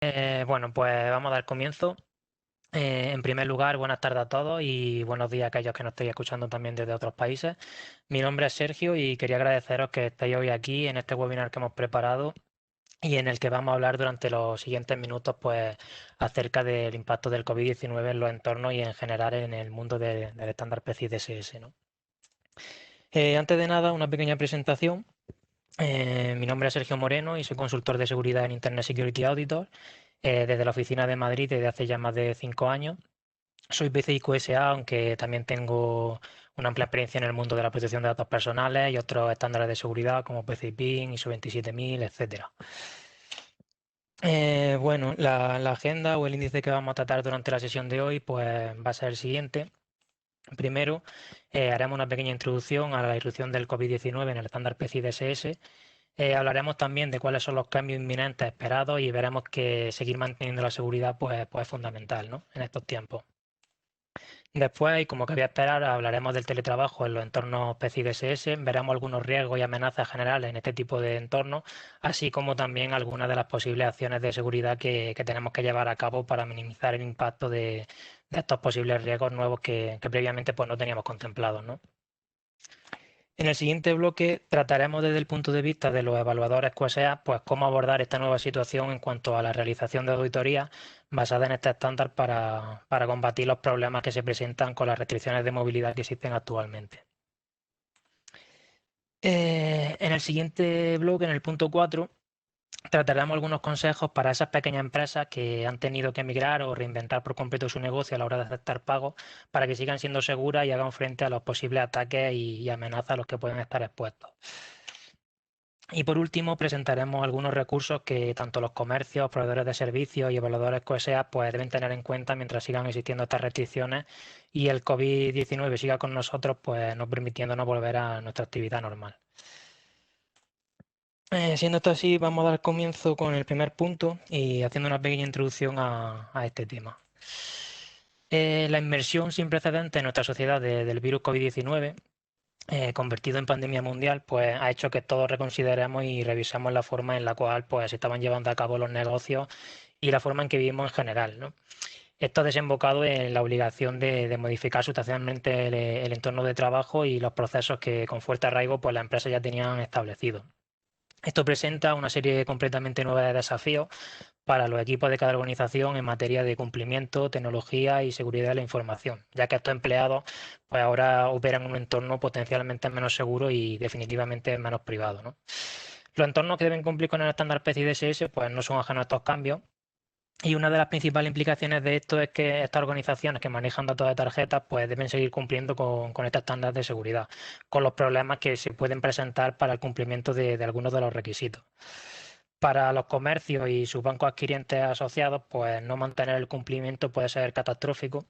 Bueno, pues vamos a dar comienzo. En primer lugar, buenas tardes a todos y buenos días a aquellos que nos estéis escuchando también desde otros países. Mi nombre es Sergio y quería agradeceros que estéis hoy aquí en este webinar que hemos preparado y en el que vamos a hablar durante los siguientes minutos pues, acerca del impacto del COVID-19 en los entornos y en general en el mundo del estándar PCI DSS, ¿no? Antes de nada, una pequeña presentación. Mi nombre es Sergio Moreno y soy consultor de seguridad en Internet Security Auditor desde la oficina de Madrid desde hace ya más de 5 años. Soy PCI QSA, aunque también tengo una amplia experiencia en el mundo de la protección de datos personales y otros estándares de seguridad como PCI PIN, ISO 27000, etcétera. Bueno, la agenda o el índice que vamos a tratar durante la sesión de hoy pues, va a ser el siguiente. Primero, haremos una pequeña introducción a la irrupción del COVID-19 en el estándar PCI DSS. Hablaremos también de cuáles son los cambios inminentes esperados y veremos que seguir manteniendo la seguridad pues es fundamental, ¿no? En estos tiempos. Después, y como cabía esperar, hablaremos del teletrabajo en los entornos PCI DSS, veremos algunos riesgos y amenazas generales en este tipo de entornos, así como también algunas de las posibles acciones de seguridad que tenemos que llevar a cabo para minimizar el impacto de estos posibles riesgos nuevos que previamente pues, no teníamos contemplados, ¿no? En el siguiente bloque trataremos desde el punto de vista de los evaluadores QSA, pues cómo abordar esta nueva situación en cuanto a la realización de auditorías basadas en este estándar para combatir los problemas que se presentan con las restricciones de movilidad que existen actualmente. En el siguiente bloque, en el punto 4, trataremos algunos consejos para esas pequeñas empresas que han tenido que migrar o reinventar por completo su negocio a la hora de aceptar pagos para que sigan siendo seguras y hagan frente a los posibles ataques y amenazas a los que pueden estar expuestos. Y por último, presentaremos algunos recursos que tanto los comercios, proveedores de servicios y evaluadores QSA pues, deben tener en cuenta mientras sigan existiendo estas restricciones y el COVID-19 siga con nosotros, pues no permitiéndonos volver a nuestra actividad normal. Siendo esto así, vamos a dar comienzo con el primer punto y haciendo una pequeña introducción a este tema. La inmersión sin precedentes en nuestra sociedad del virus COVID-19 convertido en pandemia mundial, pues ha hecho que todos reconsideremos y revisemos la forma en la cual pues, se estaban llevando a cabo los negocios y la forma en que vivimos en general, ¿no? Esto ha desembocado en la obligación de modificar sustancialmente el entorno de trabajo y los procesos que con fuerte arraigo pues, las empresas ya tenían establecidos. Esto presenta una serie completamente nueva de desafíos para los equipos de cada organización en materia de cumplimiento, tecnología y seguridad de la información, ya que estos empleados pues ahora operan en un entorno potencialmente menos seguro y definitivamente menos privado, ¿no? Los entornos que deben cumplir con el estándar PCI DSS pues no son ajenos a estos cambios. Y una de las principales implicaciones de esto es que estas organizaciones que manejan datos de tarjetas pues deben seguir cumpliendo con estos estándares de seguridad, con los problemas que se pueden presentar para el cumplimiento de algunos de los requisitos. Para los comercios y sus bancos adquirientes asociados, pues no mantener el cumplimiento puede ser catastrófico,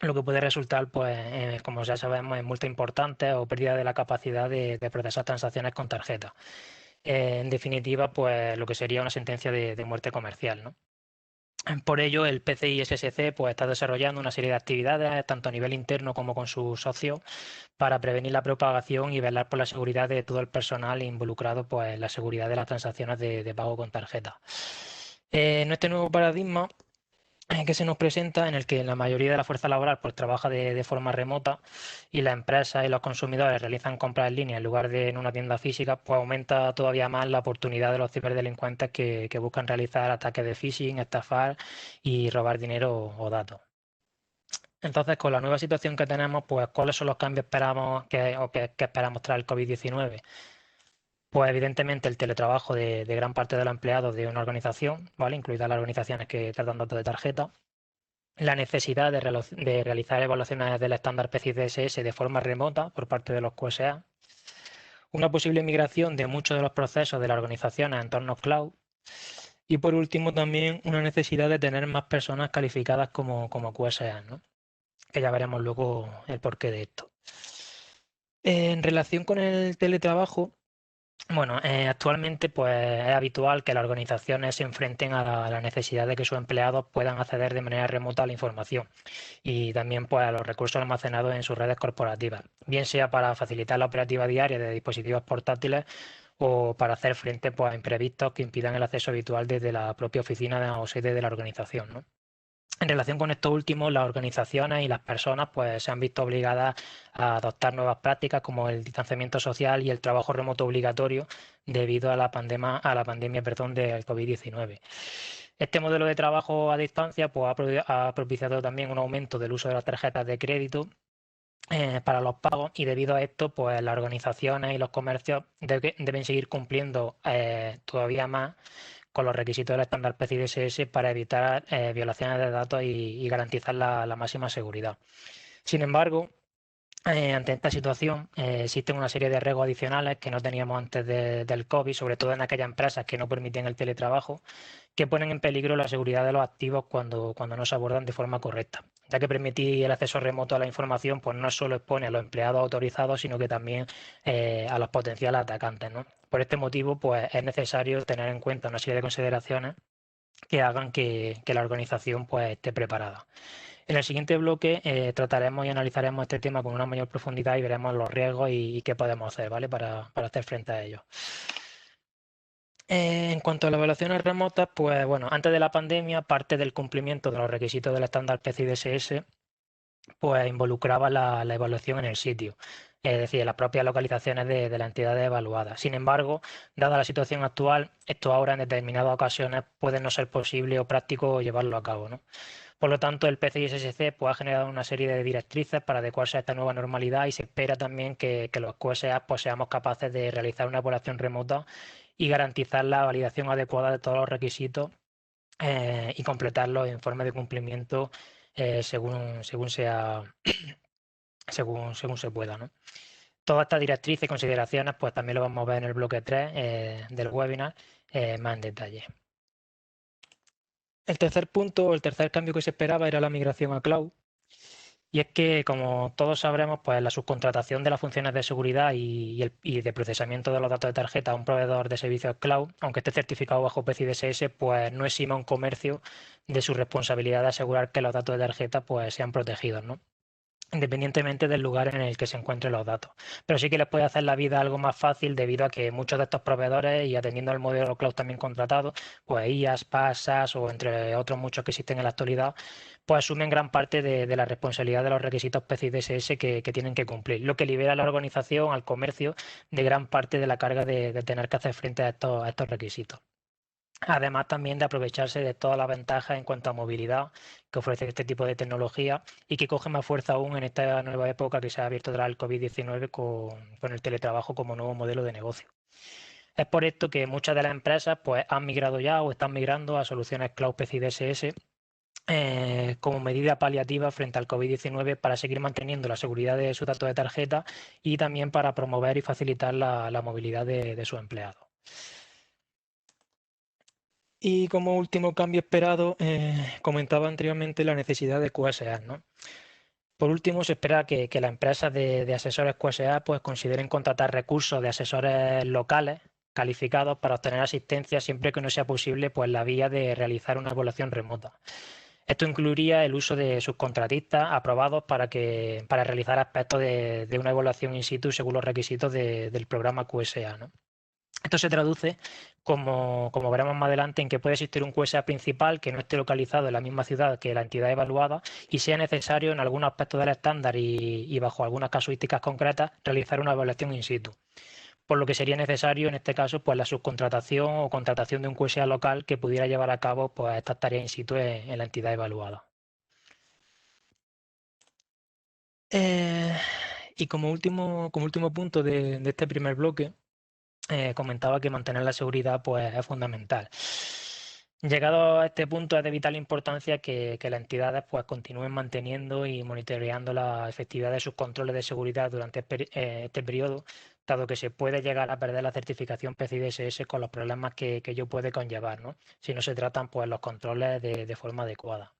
lo que puede resultar, pues, como ya sabemos, en multas importantes o pérdida de la capacidad de procesar transacciones con tarjeta. En definitiva, pues lo que sería una sentencia de muerte comercial, ¿no? Por ello, el PCI SSC pues, está desarrollando una serie de actividades, tanto a nivel interno como con sus socios, para prevenir la propagación y velar por la seguridad de todo el personal involucrado pues, en la seguridad de las transacciones de pago con tarjeta. En este nuevo paradigma que se nos presenta, en el que la mayoría de la fuerza laboral pues, trabaja de forma remota y las empresas y los consumidores realizan compras en línea en lugar de en una tienda física, pues aumenta todavía más la oportunidad de los ciberdelincuentes que buscan realizar ataques de phishing, estafar y robar dinero o datos. Entonces, con la nueva situación que tenemos, pues, ¿cuáles son los cambios esperamos que esperamos tras el COVID-19? Pues evidentemente el teletrabajo de gran parte de los empleados de una organización, ¿vale? Incluidas las organizaciones que tratan datos de tarjeta, la necesidad de realizar evaluaciones del estándar PCI DSS de forma remota por parte de los QSA, una posible migración de muchos de los procesos de la organización a entornos cloud y por último también una necesidad de tener más personas calificadas como QSA, ¿no? Que ya veremos luego el porqué de esto. En relación con el teletrabajo, bueno, actualmente pues es habitual que las organizaciones se enfrenten a la necesidad de que sus empleados puedan acceder de manera remota a la información y también pues a los recursos almacenados en sus redes corporativas, bien sea para facilitar la operativa diaria de dispositivos portátiles o para hacer frente pues, a imprevistos que impidan el acceso habitual desde la propia oficina o sede de la organización, ¿no? En relación con esto último, las organizaciones y las personas pues, se han visto obligadas a adoptar nuevas prácticas como el distanciamiento social y el trabajo remoto obligatorio debido a la pandemia, perdón, del COVID-19. Este modelo de trabajo a distancia pues, ha propiciado también un aumento del uso de las tarjetas de crédito para los pagos, y debido a esto, pues las organizaciones y los comercios deben seguir cumpliendo todavía más con los requisitos del estándar PCI DSS para evitar violaciones de datos y garantizar la máxima seguridad. Sin embargo, ante esta situación, existen una serie de riesgos adicionales que no teníamos antes del COVID, sobre todo en aquellas empresas que no permiten el teletrabajo, que ponen en peligro la seguridad de los activos cuando no se abordan de forma correcta, ya que permitir el acceso remoto a la información pues no solo expone a los empleados autorizados, sino que también a los potenciales atacantes, ¿no? Por este motivo, pues es necesario tener en cuenta una serie de consideraciones que hagan que la organización pues, esté preparada. En el siguiente bloque trataremos y analizaremos este tema con una mayor profundidad y veremos los riesgos y qué podemos hacer, ¿vale? Para hacer frente a ellos. En cuanto a las evaluaciones remotas, pues bueno, antes de la pandemia, parte del cumplimiento de los requisitos del estándar PCI DSS pues involucraba la evaluación en el sitio, es decir, en las propias localizaciones de las entidades evaluadas. Sin embargo, dada la situación actual, esto ahora en determinadas ocasiones puede no ser posible o práctico llevarlo a cabo, ¿no? Por lo tanto, el PCI-SSC pues, ha generado una serie de directrices para adecuarse a esta nueva normalidad, y se espera también que los QSA pues, seamos capaces de realizar una evaluación remota y garantizar la validación adecuada de todos los requisitos y completar los informes de cumplimiento según según se pueda, ¿no? Todas estas directrices y consideraciones pues también lo vamos a ver en el bloque 3 del webinar más en detalle. El tercer punto, el tercer cambio que se esperaba era la migración a cloud. Y es que, como todos sabremos, pues la subcontratación de las funciones de seguridad y de procesamiento de los datos de tarjeta a un proveedor de servicios cloud, aunque esté certificado bajo PCI DSS, pues no exime a un comercio de su responsabilidad de asegurar que los datos de tarjeta pues, sean protegidos, ¿no? Independientemente del lugar en el que se encuentren los datos. Pero sí que les puede hacer la vida algo más fácil debido a que muchos de estos proveedores, y atendiendo al modelo cloud también contratado, pues IaaS, PaaS o entre otros muchos que existen en la actualidad, pues asumen gran parte de la responsabilidad de los requisitos PCI DSS que tienen que cumplir, lo que libera a la organización, al comercio, de gran parte de la carga de tener que hacer frente a estos requisitos. Además también de aprovecharse de todas las ventajas en cuanto a movilidad que ofrece este tipo de tecnología, y que coge más fuerza aún en esta nueva época que se ha abierto tras el COVID-19 con el teletrabajo como nuevo modelo de negocio. Es por esto que muchas de las empresas pues, han migrado ya o están migrando a soluciones Cloud PCI DSS como medida paliativa frente al COVID-19, para seguir manteniendo la seguridad de sus datos de tarjeta y también para promover y facilitar la movilidad de sus empleados. Y como último cambio esperado, comentaba anteriormente la necesidad de QSA, ¿no? Por último, se espera que las empresas de asesores QSA pues, consideren contratar recursos de asesores locales calificados para obtener asistencia siempre que no sea posible pues, la vía de realizar una evaluación remota. Esto incluiría el uso de subcontratistas aprobados para realizar aspectos de una evaluación in situ según los requisitos del programa QSA, ¿no? Esto se traduce, como veremos más adelante, en que puede existir un QSA principal que no esté localizado en la misma ciudad que la entidad evaluada y sea necesario en algunos aspectos del estándar y bajo algunas casuísticas concretas realizar una evaluación in situ. Por lo que sería necesario en este caso pues la subcontratación o contratación de un QSA local que pudiera llevar a cabo pues estas tareas in situ en la entidad evaluada. Eh, y como último punto de este primer bloque, comentaba que mantener la seguridad pues, es fundamental. Llegado a este punto, es de vital importancia que las entidades pues, continúen manteniendo y monitoreando la efectividad de sus controles de seguridad durante este periodo, dado que se puede llegar a perder la certificación PCI DSS con los problemas que ello puede conllevar, ¿no? Si no se tratan pues, los controles de forma adecuada.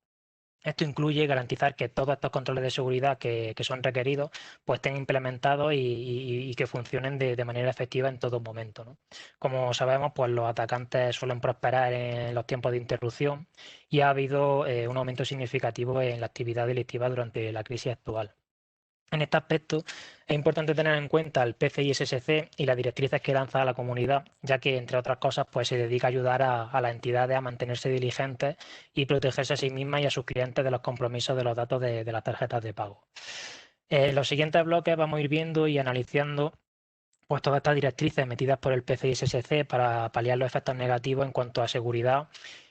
Esto incluye garantizar que todos estos controles de seguridad que son requeridos pues estén implementados y que funcionen de manera efectiva en todo momento, ¿no? Como sabemos, pues los atacantes suelen prosperar en los tiempos de interrupción, y ha habido un aumento significativo en la actividad delictiva durante la crisis actual. En este aspecto es importante tener en cuenta el PCI SSC y las directrices que lanza a la comunidad, ya que, entre otras cosas, pues se dedica a ayudar a las entidades a mantenerse diligentes y protegerse a sí mismas y a sus clientes de los compromisos de los datos de las tarjetas de pago. En los siguientes bloques vamos a ir viendo y analizando pues todas estas directrices metidas por el PCI SSC para paliar los efectos negativos en cuanto a seguridad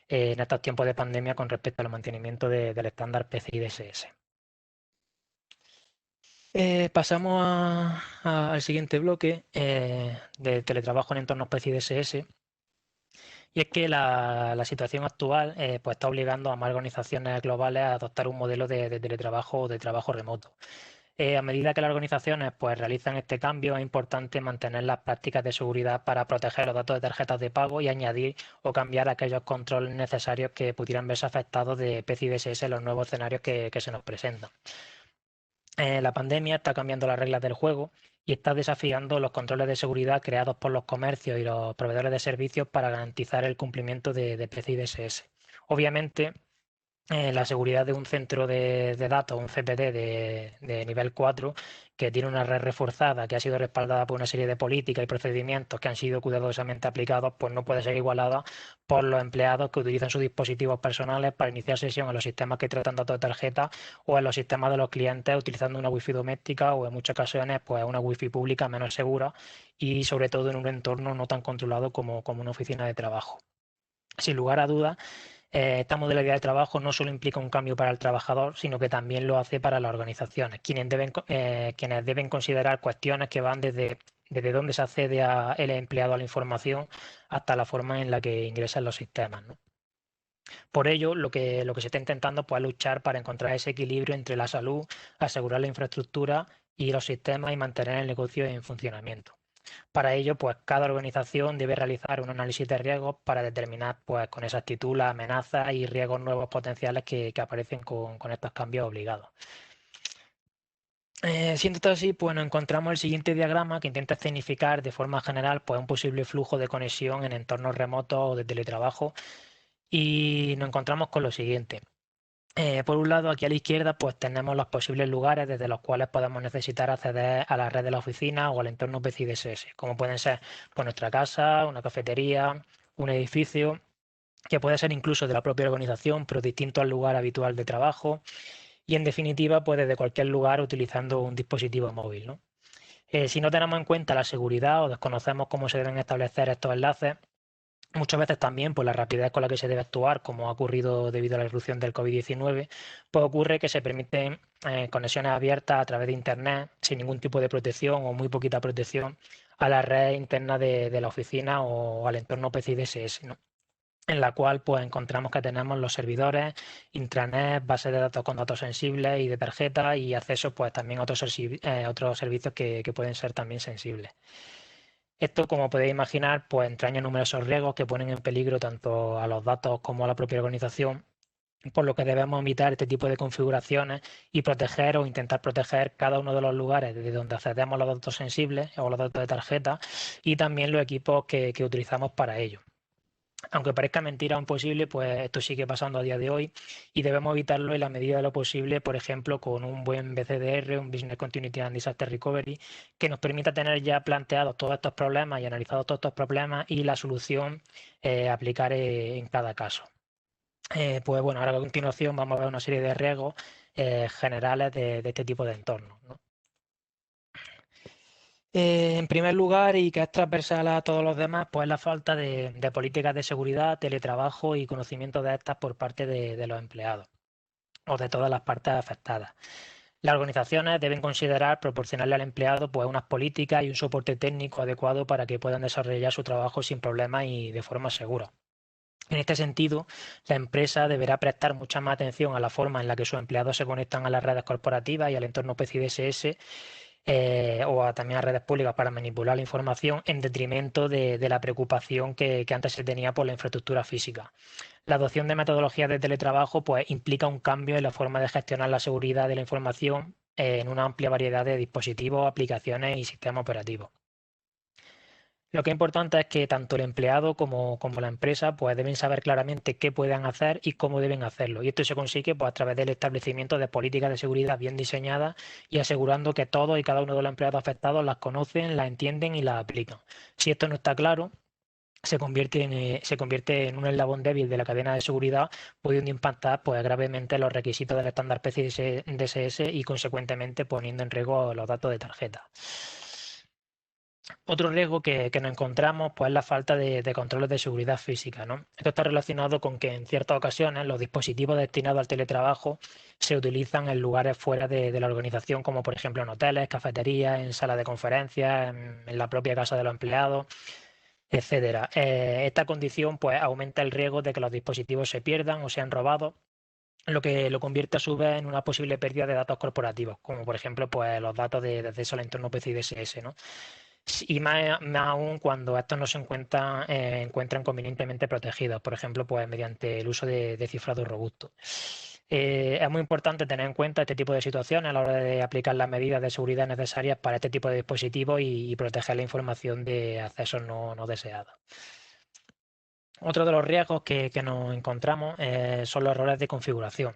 en estos tiempos de pandemia con respecto al mantenimiento del estándar PCI DSS. Pasamos al siguiente bloque de teletrabajo en entornos PCI DSS. Y es que la situación actual pues está obligando a más organizaciones globales a adoptar un modelo de teletrabajo o de trabajo remoto. A medida que las organizaciones pues, realizan este cambio, es importante mantener las prácticas de seguridad para proteger los datos de tarjetas de pago y añadir o cambiar aquellos controles necesarios que pudieran verse afectados de PCI DSS en los nuevos escenarios que se nos presentan. La pandemia está cambiando las reglas del juego y está desafiando los controles de seguridad creados por los comercios y los proveedores de servicios para garantizar el cumplimiento de PCI DSS. Obviamente, la seguridad de un centro de datos, un CPD de nivel 4, que tiene una red reforzada, que ha sido respaldada por una serie de políticas y procedimientos que han sido cuidadosamente aplicados, pues no puede ser igualada por los empleados que utilizan sus dispositivos personales para iniciar sesión en los sistemas que tratan datos de tarjeta o en los sistemas de los clientes utilizando una wifi doméstica o en muchas ocasiones pues una wifi pública menos segura y sobre todo en un entorno no tan controlado como una oficina de trabajo. Sin lugar a dudas, esta modalidad de trabajo no solo implica un cambio para el trabajador, sino que también lo hace para las organizaciones, quienes deben considerar cuestiones que van desde dónde se accede el empleado a la información hasta la forma en la que ingresa en los sistemas, ¿no? Por ello, lo que se está intentando pues, es luchar para encontrar ese equilibrio entre la salud, asegurar la infraestructura y los sistemas y mantener el negocio en funcionamiento. Para ello, pues cada organización debe realizar un análisis de riesgos para determinar pues, con exactitud las amenazas y riesgos nuevos potenciales que aparecen con estos cambios obligados. Siendo esto así, pues nos encontramos el siguiente diagrama que intenta escenificar de forma general pues, un posible flujo de conexión en entornos remotos o de teletrabajo y nos encontramos con lo siguiente. Por un lado, aquí a la izquierda, pues tenemos los posibles lugares desde los cuales podemos necesitar acceder a la red de la oficina o al entorno PCI DSS, como pueden ser pues, nuestra casa, una cafetería, un edificio, que puede ser incluso de la propia organización, pero distinto al lugar habitual de trabajo, y en definitiva, pues desde cualquier lugar utilizando un dispositivo móvil, ¿no? Si no tenemos en cuenta la seguridad o desconocemos cómo se deben establecer estos enlaces, muchas veces también por la rapidez con la que se debe actuar, como ha ocurrido debido a la irrupción del COVID-19, pues ocurre que se permiten conexiones abiertas a través de Internet sin ningún tipo de protección o muy poquita protección a la red interna de la oficina o al entorno PCI DSS, ¿no? En la cual pues encontramos que tenemos los servidores, intranet, bases de datos con datos sensibles y de tarjeta y acceso pues también a otros servicios que pueden ser también sensibles. Esto, como podéis imaginar, pues entraña numerosos riesgos que ponen en peligro tanto a los datos como a la propia organización, por lo que debemos evitar este tipo de configuraciones y proteger o intentar proteger cada uno de los lugares desde donde accedemos a los datos sensibles o los datos de tarjeta y también los equipos que utilizamos para ello. Aunque parezca mentira o imposible, pues esto sigue pasando a día de hoy y debemos evitarlo en la medida de lo posible, por ejemplo, con un buen BCDR, un Business Continuity and Disaster Recovery, que nos permita tener ya planteados todos estos problemas y analizados todos estos problemas y la solución aplicar en cada caso. Pues bueno, ahora a continuación vamos a ver una serie de riesgos generales de este tipo de entornos, ¿no? En primer lugar, y que es transversal a todos los demás, pues la falta de políticas de seguridad, teletrabajo y conocimiento de estas por parte de los empleados o de todas las partes afectadas. Las organizaciones deben considerar proporcionarle al empleado pues, unas políticas y un soporte técnico adecuado para que puedan desarrollar su trabajo sin problemas y de forma segura. En este sentido, la empresa deberá prestar mucha más atención a la forma en la que sus empleados se conectan a las redes corporativas y al entorno PCI DSS también a redes públicas para manipular la información en detrimento de la preocupación que antes se tenía por la infraestructura física. La adopción de metodologías de teletrabajo pues, implica un cambio en la forma de gestionar la seguridad de la información en una amplia variedad de dispositivos, aplicaciones y sistemas operativos. Lo que es importante es que tanto el empleado como la empresa pues deben saber claramente qué pueden hacer y cómo deben hacerlo. Y esto se consigue pues, a través del establecimiento de políticas de seguridad bien diseñadas y asegurando que todos y cada uno de los empleados afectados las conocen, las entienden y las aplican. Si esto no está claro, se convierte en un eslabón débil de la cadena de seguridad, pudiendo impactar pues, gravemente los requisitos del estándar PCI DSS y consecuentemente poniendo en riesgo los datos de tarjeta. Otro riesgo que nos encontramos pues, es la falta de controles de seguridad física, ¿no? Esto está relacionado con que en ciertas ocasiones los dispositivos destinados al teletrabajo se utilizan en lugares fuera de la organización, como por ejemplo en hoteles, cafeterías, en salas de conferencias, en la propia casa de los empleados, etcétera. Esta condición pues, aumenta el riesgo de que los dispositivos se pierdan o sean robados, lo que lo convierte a su vez en una posible pérdida de datos corporativos, como por ejemplo pues, los datos de acceso al entorno PCI DSS, ¿no? Y más aún cuando estos no se encuentran convenientemente protegidos, por ejemplo, pues mediante el uso de cifrado robusto. Es muy importante tener en cuenta este tipo de situaciones a la hora de aplicar las medidas de seguridad necesarias para este tipo de dispositivos y proteger la información de accesos no deseados. Otro de los riesgos que nos encontramos son los errores de configuración.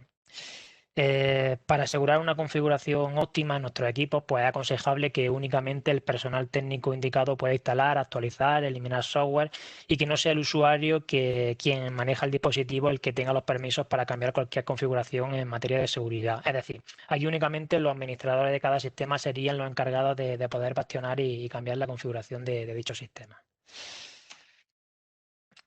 Para asegurar una configuración óptima en nuestros equipos, pues es aconsejable que únicamente el personal técnico indicado pueda instalar, actualizar, eliminar software y que no sea el usuario quien maneja el dispositivo el que tenga los permisos para cambiar cualquier configuración en materia de seguridad. Es decir, aquí únicamente los administradores de cada sistema serían los encargados de poder bastionar y cambiar la configuración de dicho sistema.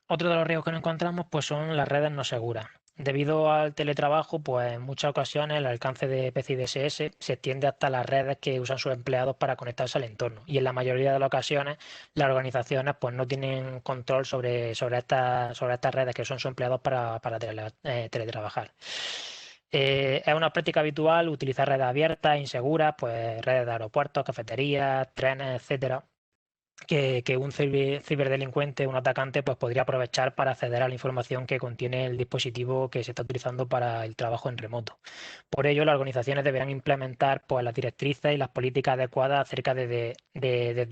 Otro de los riesgos que nos encontramos pues, son las redes no seguras. Debido al teletrabajo, pues en muchas ocasiones el alcance de PCI DSS se extiende hasta las redes que usan sus empleados para conectarse al entorno. Y en la mayoría de las ocasiones, las organizaciones pues, no tienen control sobre estas redes que son sus empleados para teletrabajar. Es una práctica habitual utilizar redes abiertas, inseguras, pues redes de aeropuertos, cafeterías, trenes, etcétera, que un ciberdelincuente, un atacante, pues podría aprovechar para acceder a la información que contiene el dispositivo que se está utilizando para el trabajo en remoto. Por ello, las organizaciones deberán implementar pues, las directrices y las políticas adecuadas acerca desde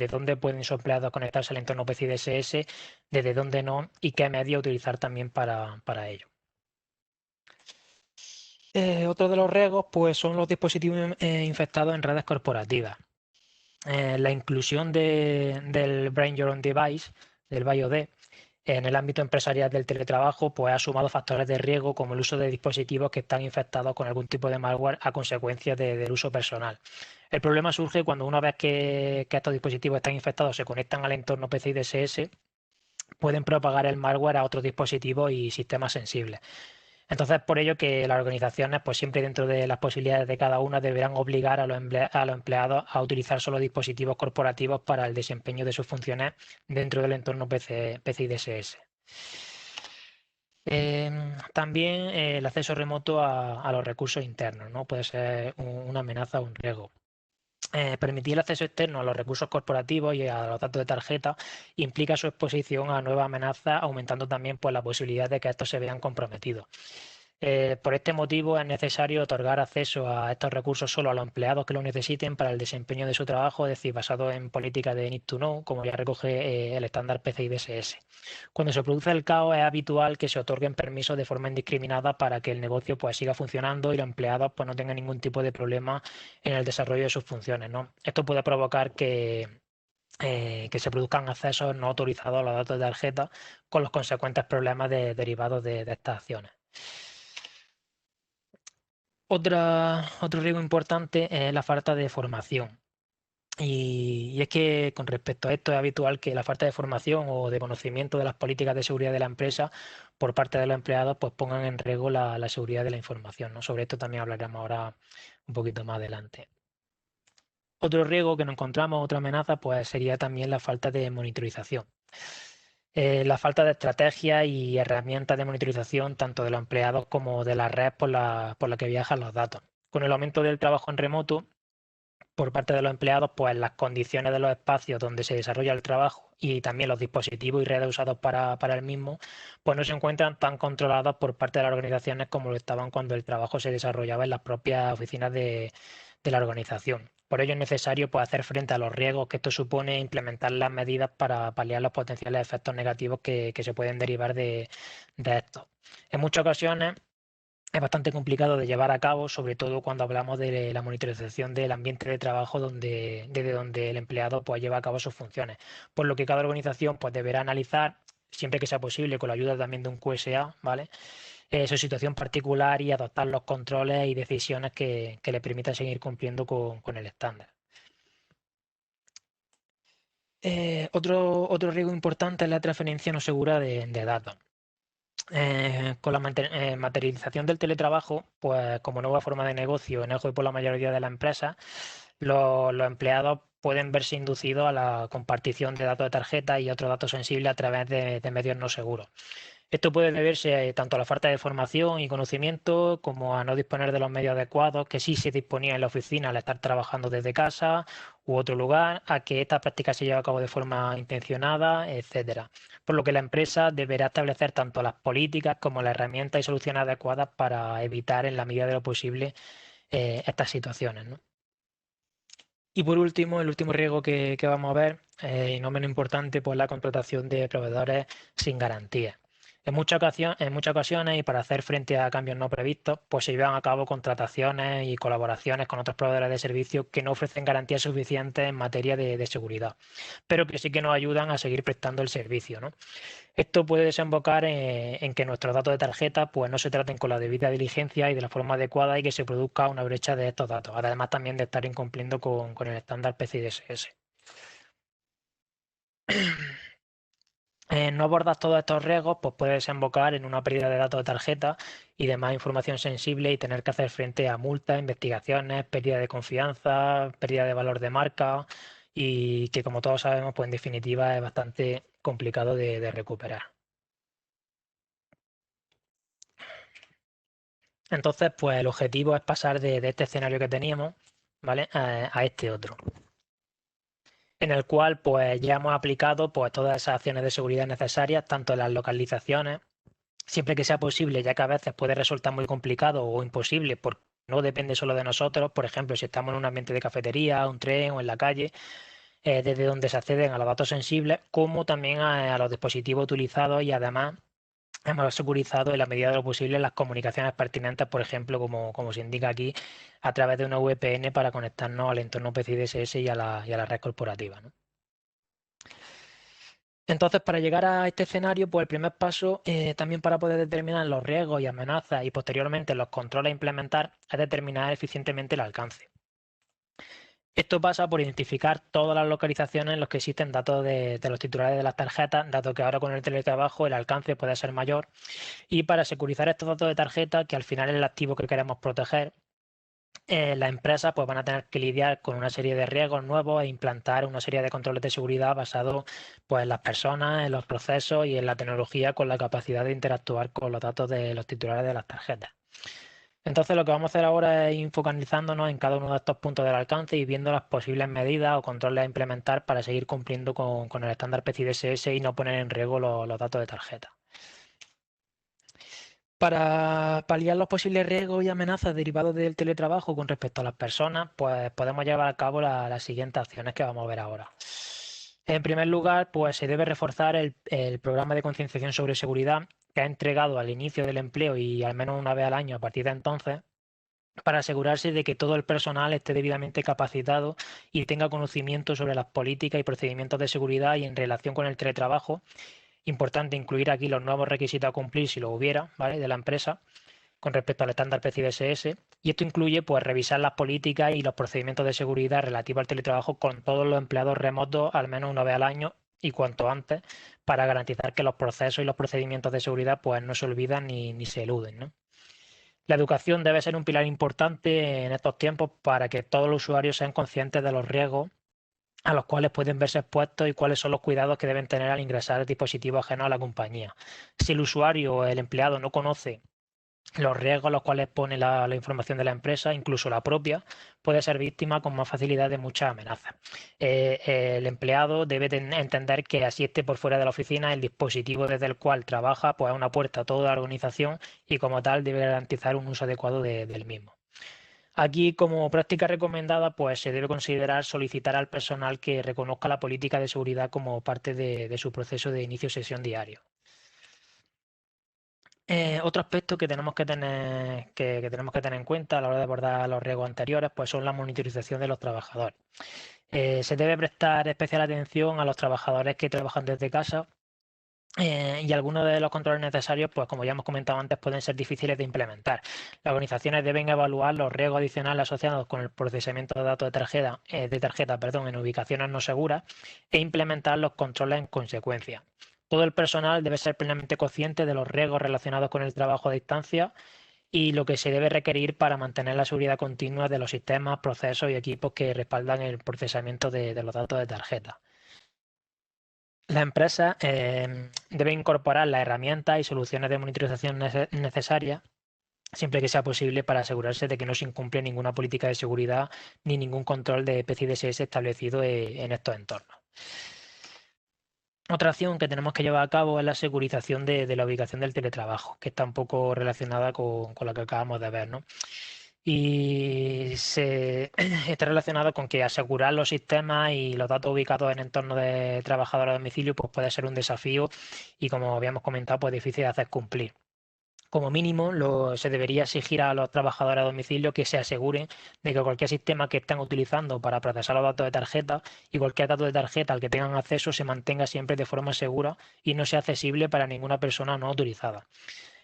dónde pueden sus empleados conectarse al entorno PCI DSS, desde dónde no y qué medios utilizar también para ello. Otro de los riesgos pues, son los dispositivos infectados en redes corporativas. La inclusión del Bring Your Own Device, del BioD, en el ámbito empresarial del teletrabajo, pues ha sumado factores de riesgo como el uso de dispositivos que están infectados con algún tipo de malware a consecuencia del uso personal. El problema surge cuando una vez que estos dispositivos están infectados se conectan al entorno PCI DSS, pueden propagar el malware a otros dispositivos y sistemas sensibles. Entonces, por ello que las organizaciones, pues siempre dentro de las posibilidades de cada una, deberán obligar a los empleados a utilizar solo dispositivos corporativos para el desempeño de sus funciones dentro del entorno PCI DSS. También el acceso remoto a los recursos internos, ¿no? Puede ser una amenaza o un riesgo. Permitir el acceso externo a los recursos corporativos y a los datos de tarjeta implica su exposición a nuevas amenazas, aumentando también pues, la posibilidad de que estos se vean comprometidos. Por este motivo es necesario otorgar acceso a estos recursos solo a los empleados que lo necesiten para el desempeño de su trabajo, es decir, basado en políticas de Need to Know, como ya recoge el estándar PCI DSS. Cuando se produce el caos es habitual que se otorguen permisos de forma indiscriminada para que el negocio pues, siga funcionando y los empleados pues, no tengan ningún tipo de problema en el desarrollo de sus funciones, ¿no? Esto puede provocar que se produzcan accesos no autorizados a los datos de tarjeta con los consecuentes problemas derivados de estas acciones. Otro riesgo importante es la falta de formación. Y es que con respecto a esto es habitual que la falta de formación o de conocimiento de las políticas de seguridad de la empresa por parte de los empleados pues pongan en riesgo la seguridad de la información, ¿no? Sobre esto también hablaremos ahora un poquito más adelante. Otro riesgo que nos encontramos, otra amenaza, pues sería también la falta de monitorización. La falta de estrategias y herramientas de monitorización tanto de los empleados como de la red por la que viajan los datos. Con el aumento del trabajo en remoto por parte de los empleados, pues las condiciones de los espacios donde se desarrolla el trabajo y también los dispositivos y redes usados para el mismo, pues no se encuentran tan controlados por parte de las organizaciones como lo estaban cuando el trabajo se desarrollaba en las propias oficinas de de la organización. Por ello es necesario pues, hacer frente a los riesgos que esto supone e implementar las medidas para paliar los potenciales efectos negativos que se pueden derivar de esto. En muchas ocasiones es bastante complicado de llevar a cabo, sobre todo cuando hablamos de la monitorización del ambiente de trabajo desde donde el empleado pues, lleva a cabo sus funciones. Por lo que cada organización pues, deberá analizar, siempre que sea posible, con la ayuda también de un QSA, ¿vale? Su situación particular y adoptar los controles y decisiones que le permitan seguir cumpliendo con el estándar. Otro riesgo importante es la transferencia no segura de datos. Con la materialización del teletrabajo, pues como nueva forma de negocio en auge por la mayoría de las empresas, los empleados pueden verse inducidos a la compartición de datos de tarjeta y otros datos sensibles a través de medios no seguros. Esto puede deberse tanto a la falta de formación y conocimiento como a no disponer de los medios adecuados que sí se disponía en la oficina al estar trabajando desde casa u otro lugar, a que esta práctica se lleve a cabo de forma intencionada, etcétera. Por lo que la empresa deberá establecer tanto las políticas como las herramientas y soluciones adecuadas para evitar en la medida de lo posible estas situaciones, ¿no? Y por último, el último riesgo que vamos a ver, y no menos importante, pues la contratación de proveedores sin garantía. En muchas ocasiones y para hacer frente a cambios no previstos, pues se llevan a cabo contrataciones y colaboraciones con otros proveedores de servicios que no ofrecen garantías suficientes en materia de seguridad, pero que sí que nos ayudan a seguir prestando el servicio, ¿no? Esto puede desembocar en que nuestros datos de tarjeta pues, no se traten con la debida diligencia y de la forma adecuada y que se produzca una brecha de estos datos, además también de estar incumpliendo con el estándar PCI DSS. No abordar todos estos riesgos pues puede desembocar en una pérdida de datos de tarjeta y demás información sensible y tener que hacer frente a multas, investigaciones, pérdida de confianza, pérdida de valor de marca y que como todos sabemos pues en definitiva es bastante complicado de recuperar. Entonces, pues el objetivo es pasar de este escenario que teníamos, ¿vale? A este otro, en el cual pues ya hemos aplicado pues todas esas acciones de seguridad necesarias, tanto en las localizaciones, siempre que sea posible, ya que a veces puede resultar muy complicado o imposible, porque no depende solo de nosotros. Por ejemplo, si estamos en un ambiente de cafetería, un tren o en la calle, desde donde se acceden a los datos sensibles, como también a los dispositivos utilizados y además hemos securizado en la medida de lo posible las comunicaciones pertinentes, por ejemplo, como se indica aquí, a través de una VPN para conectarnos al entorno PCI DSS y a la red corporativa, ¿no? Entonces, para llegar a este escenario, pues el primer paso, también para poder determinar los riesgos y amenazas y posteriormente los controles a implementar, es determinar eficientemente el alcance. Esto pasa por identificar todas las localizaciones en las que existen datos de los titulares de las tarjetas, dado que ahora con el teletrabajo el alcance puede ser mayor. Y para securizar estos datos de tarjeta, que al final es el activo que queremos proteger, las empresas pues, van a tener que lidiar con una serie de riesgos nuevos e implantar una serie de controles de seguridad basados pues, en las personas, en los procesos y en la tecnología con la capacidad de interactuar con los datos de los titulares de las tarjetas. Entonces lo que vamos a hacer ahora es ir focalizándonos en cada uno de estos puntos del alcance y viendo las posibles medidas o controles a implementar para seguir cumpliendo con el estándar PCI DSS y no poner en riesgo los datos de tarjeta. Para paliar los posibles riesgos y amenazas derivados del teletrabajo con respecto a las personas, pues podemos llevar a cabo las siguientes acciones que vamos a ver ahora. En primer lugar, pues se debe reforzar el programa de concienciación sobre seguridad que ha entregado al inicio del empleo y al menos una vez al año a partir de entonces, para asegurarse de que todo el personal esté debidamente capacitado y tenga conocimiento sobre las políticas y procedimientos de seguridad y en relación con el teletrabajo. Importante incluir aquí los nuevos requisitos a cumplir si lo hubiera, ¿vale? De la empresa con respecto al estándar PCI DSS. Y esto incluye pues, revisar las políticas y los procedimientos de seguridad relativos al teletrabajo con todos los empleados remotos al menos una vez al año y cuanto antes para garantizar que los procesos y los procedimientos de seguridad pues, no se olvidan ni se eluden, ¿no? La educación debe ser un pilar importante en estos tiempos para que todos los usuarios sean conscientes de los riesgos a los cuales pueden verse expuestos y cuáles son los cuidados que deben tener al ingresar dispositivos ajenos a la compañía. Si el usuario o el empleado no conoce los riesgos a los cuales pone la información de la empresa, incluso la propia, puede ser víctima con más facilidad de muchas amenazas. El empleado debe entender que así esté por fuera de la oficina, el dispositivo desde el cual trabaja pues, es una puerta a toda la organización y como tal debe garantizar un uso adecuado del mismo. Aquí, como práctica recomendada, pues se debe considerar solicitar al personal que reconozca la política de seguridad como parte de su proceso de inicio de sesión diario. Otro aspecto que tenemos que tenemos que tener en cuenta a la hora de abordar los riesgos anteriores, pues son la monitorización de los trabajadores. Se debe prestar especial atención a los trabajadores que trabajan desde casa, y algunos de los controles necesarios, pues como ya hemos comentado antes, pueden ser difíciles de implementar. Las organizaciones deben evaluar los riesgos adicionales asociados con el procesamiento de datos de tarjeta, en ubicaciones no seguras e implementar los controles en consecuencia. Todo el personal debe ser plenamente consciente de los riesgos relacionados con el trabajo a distancia y lo que se debe requerir para mantener la seguridad continua de los sistemas, procesos y equipos que respaldan el procesamiento de los datos de tarjeta. La empresa debe incorporar las herramientas y soluciones de monitorización necesarias siempre que sea posible para asegurarse de que no se incumple ninguna política de seguridad ni ningún control de PCI-DSS establecido en estos entornos. Otra acción que tenemos que llevar a cabo es la securización de la ubicación del teletrabajo, que está un poco relacionada con lo que acabamos de ver, ¿no? Y está relacionado con que asegurar los sistemas y los datos ubicados en entornos de trabajadores a domicilio pues puede ser un desafío y, como habíamos comentado, pues difícil de hacer cumplir. Como mínimo, se debería exigir a los trabajadores a domicilio que se aseguren de que cualquier sistema que estén utilizando para procesar los datos de tarjeta y cualquier dato de tarjeta al que tengan acceso se mantenga siempre de forma segura y no sea accesible para ninguna persona no autorizada.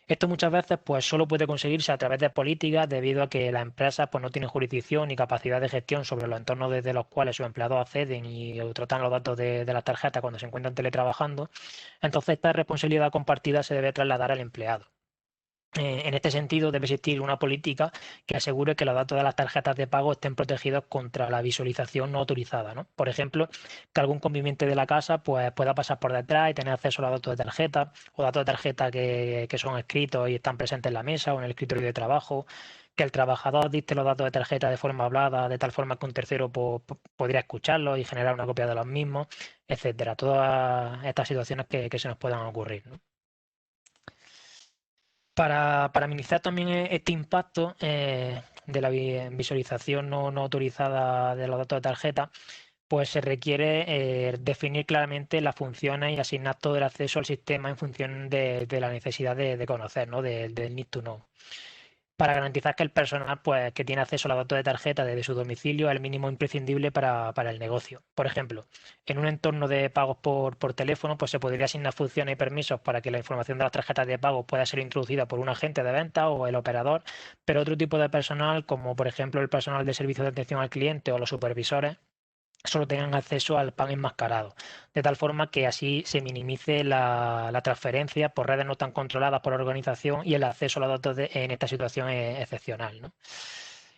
Esto muchas veces pues solo puede conseguirse a través de políticas debido a que las empresas pues no tienen jurisdicción ni capacidad de gestión sobre los entornos desde los cuales sus empleados acceden y tratan los datos de las tarjetas cuando se encuentran teletrabajando. Entonces esta responsabilidad compartida se debe trasladar al empleado. En este sentido, debe existir una política que asegure que los datos de las tarjetas de pago estén protegidos contra la visualización no autorizada, ¿no? Por ejemplo, que algún conviviente de la casa pues, pueda pasar por detrás y tener acceso a los datos de tarjeta o datos de tarjeta que son escritos y están presentes en la mesa o en el escritorio de trabajo, que el trabajador dicte los datos de tarjeta de forma hablada, de tal forma que un tercero podría escucharlos y generar una copia de los mismos, etcétera. Todas estas situaciones que se nos puedan ocurrir, ¿no? Para minimizar también este impacto de la visualización no autorizada de los datos de tarjeta, pues se requiere definir claramente las funciones y asignar todo el acceso al sistema en función de la necesidad de conocer, ¿no? Del need to know, para garantizar que el personal pues, que tiene acceso a los datos de tarjeta desde su domicilio es el mínimo imprescindible para el negocio. Por ejemplo, en un entorno de pagos por teléfono, pues se podría asignar funciones y permisos para que la información de las tarjetas de pago pueda ser introducida por un agente de venta o el operador, pero otro tipo de personal, como por ejemplo el personal de servicio de atención al cliente o los supervisores, solo tengan acceso al pago enmascarado, de tal forma que así se minimice la transferencia por redes no tan controladas por la organización y el acceso a los datos en esta situación es excepcional, ¿no?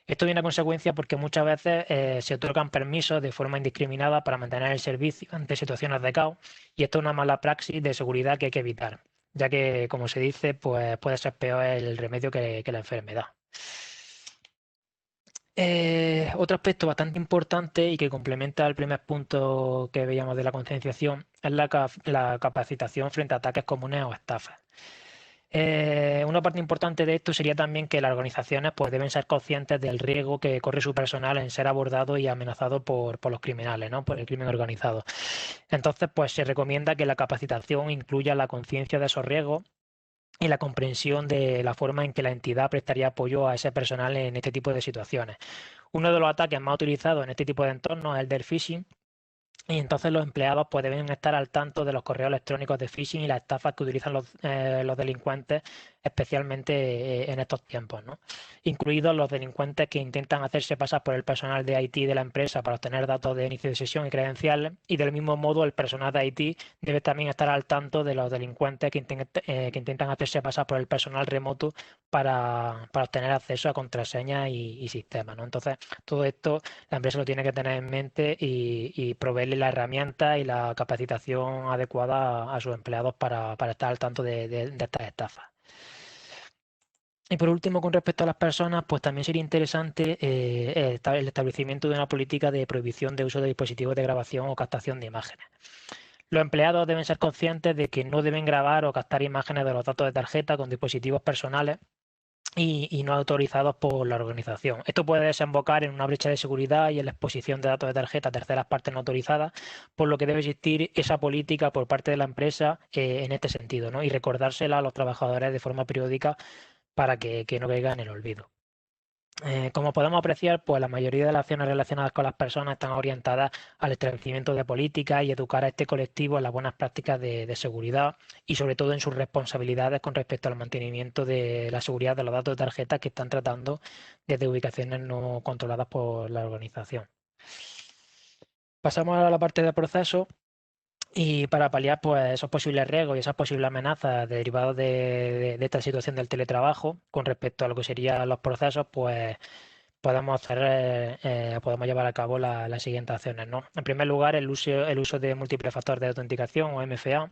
Esto viene a consecuencia porque muchas veces se otorgan permisos de forma indiscriminada para mantener el servicio ante situaciones de caos, y esto es una mala praxis de seguridad que hay que evitar, ya que, como se dice, pues puede ser peor el remedio que la enfermedad. Otro aspecto bastante importante y que complementa el primer punto que veíamos de la concienciación es la capacitación frente a ataques comunes o estafas. Una parte importante de esto sería también que las organizaciones pues, deben ser conscientes del riesgo que corre su personal en ser abordado y amenazado por los criminales, ¿no? Por el crimen organizado. Entonces, pues se recomienda que la capacitación incluya la conciencia de esos riesgos y la comprensión de la forma en que la entidad prestaría apoyo a ese personal en este tipo de situaciones. Uno de los ataques más utilizados en este tipo de entornos es el del phishing, y entonces los empleados pues, deben estar al tanto de los correos electrónicos de phishing y las estafas que utilizan los delincuentes, especialmente en estos tiempos, ¿no? Incluidos los delincuentes que intentan hacerse pasar por el personal de IT de la empresa para obtener datos de inicio de sesión y credenciales. Y del mismo modo, el personal de IT debe también estar al tanto de los delincuentes que intentan hacerse pasar por el personal remoto para obtener acceso a contraseñas y sistemas, ¿no? Entonces, todo esto la empresa lo tiene que tener en mente y proveerle la herramienta y la capacitación adecuada a sus empleados para estar al tanto de estas estafas. Y por último, con respecto a las personas, pues también sería interesante el establecimiento de una política de prohibición de uso de dispositivos de grabación o captación de imágenes. Los empleados deben ser conscientes de que no deben grabar o captar imágenes de los datos de tarjeta con dispositivos personales y no autorizados por la organización. Esto puede desembocar en una brecha de seguridad y en la exposición de datos de tarjeta a terceras partes no autorizadas, por lo que debe existir esa política por parte de la empresa en este sentido, ¿no? Y recordársela a los trabajadores de forma periódica para que no caigan en el olvido. Como podemos apreciar, pues la mayoría de las acciones relacionadas con las personas están orientadas al establecimiento de políticas y educar a este colectivo en las buenas prácticas de seguridad y sobre todo en sus responsabilidades con respecto al mantenimiento de la seguridad de los datos de tarjetas que están tratando desde ubicaciones no controladas por la organización. Pasamos a la parte de proceso. Y para paliar pues, esos posibles riesgos y esas posibles amenazas derivados de esta situación del teletrabajo con respecto a lo que serían los procesos, pues podemos llevar a cabo las siguientes acciones, ¿no? En primer lugar, el uso de múltiples factores de autenticación o MFA.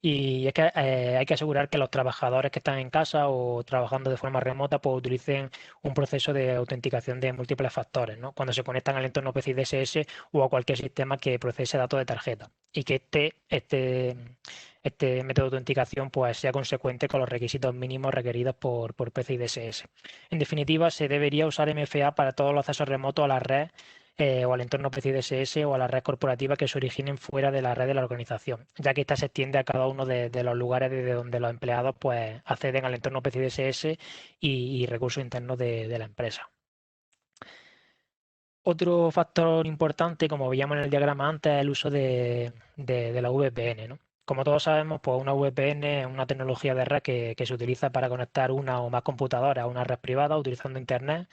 Y es que hay que asegurar que los trabajadores que están en casa o trabajando de forma remota pues utilicen un proceso de autenticación de múltiples factores, ¿no? Cuando se conectan al entorno PCI DSS o a cualquier sistema que procese datos de tarjeta. Y que este método de autenticación pues, sea consecuente con los requisitos mínimos requeridos por PCI DSS. En definitiva, se debería usar MFA para todos los accesos remotos a la red o al entorno PCI DSS o a la red corporativa que se originen fuera de la red de la organización, ya que ésta se extiende a cada uno de los lugares desde donde los empleados pues, acceden al entorno PCI DSS y recursos internos de la empresa. Otro factor importante, como veíamos en el diagrama antes, es el uso de la VPN, ¿no? Como todos sabemos, pues una VPN es una tecnología de red que se utiliza para conectar una o más computadoras a una red privada utilizando Internet.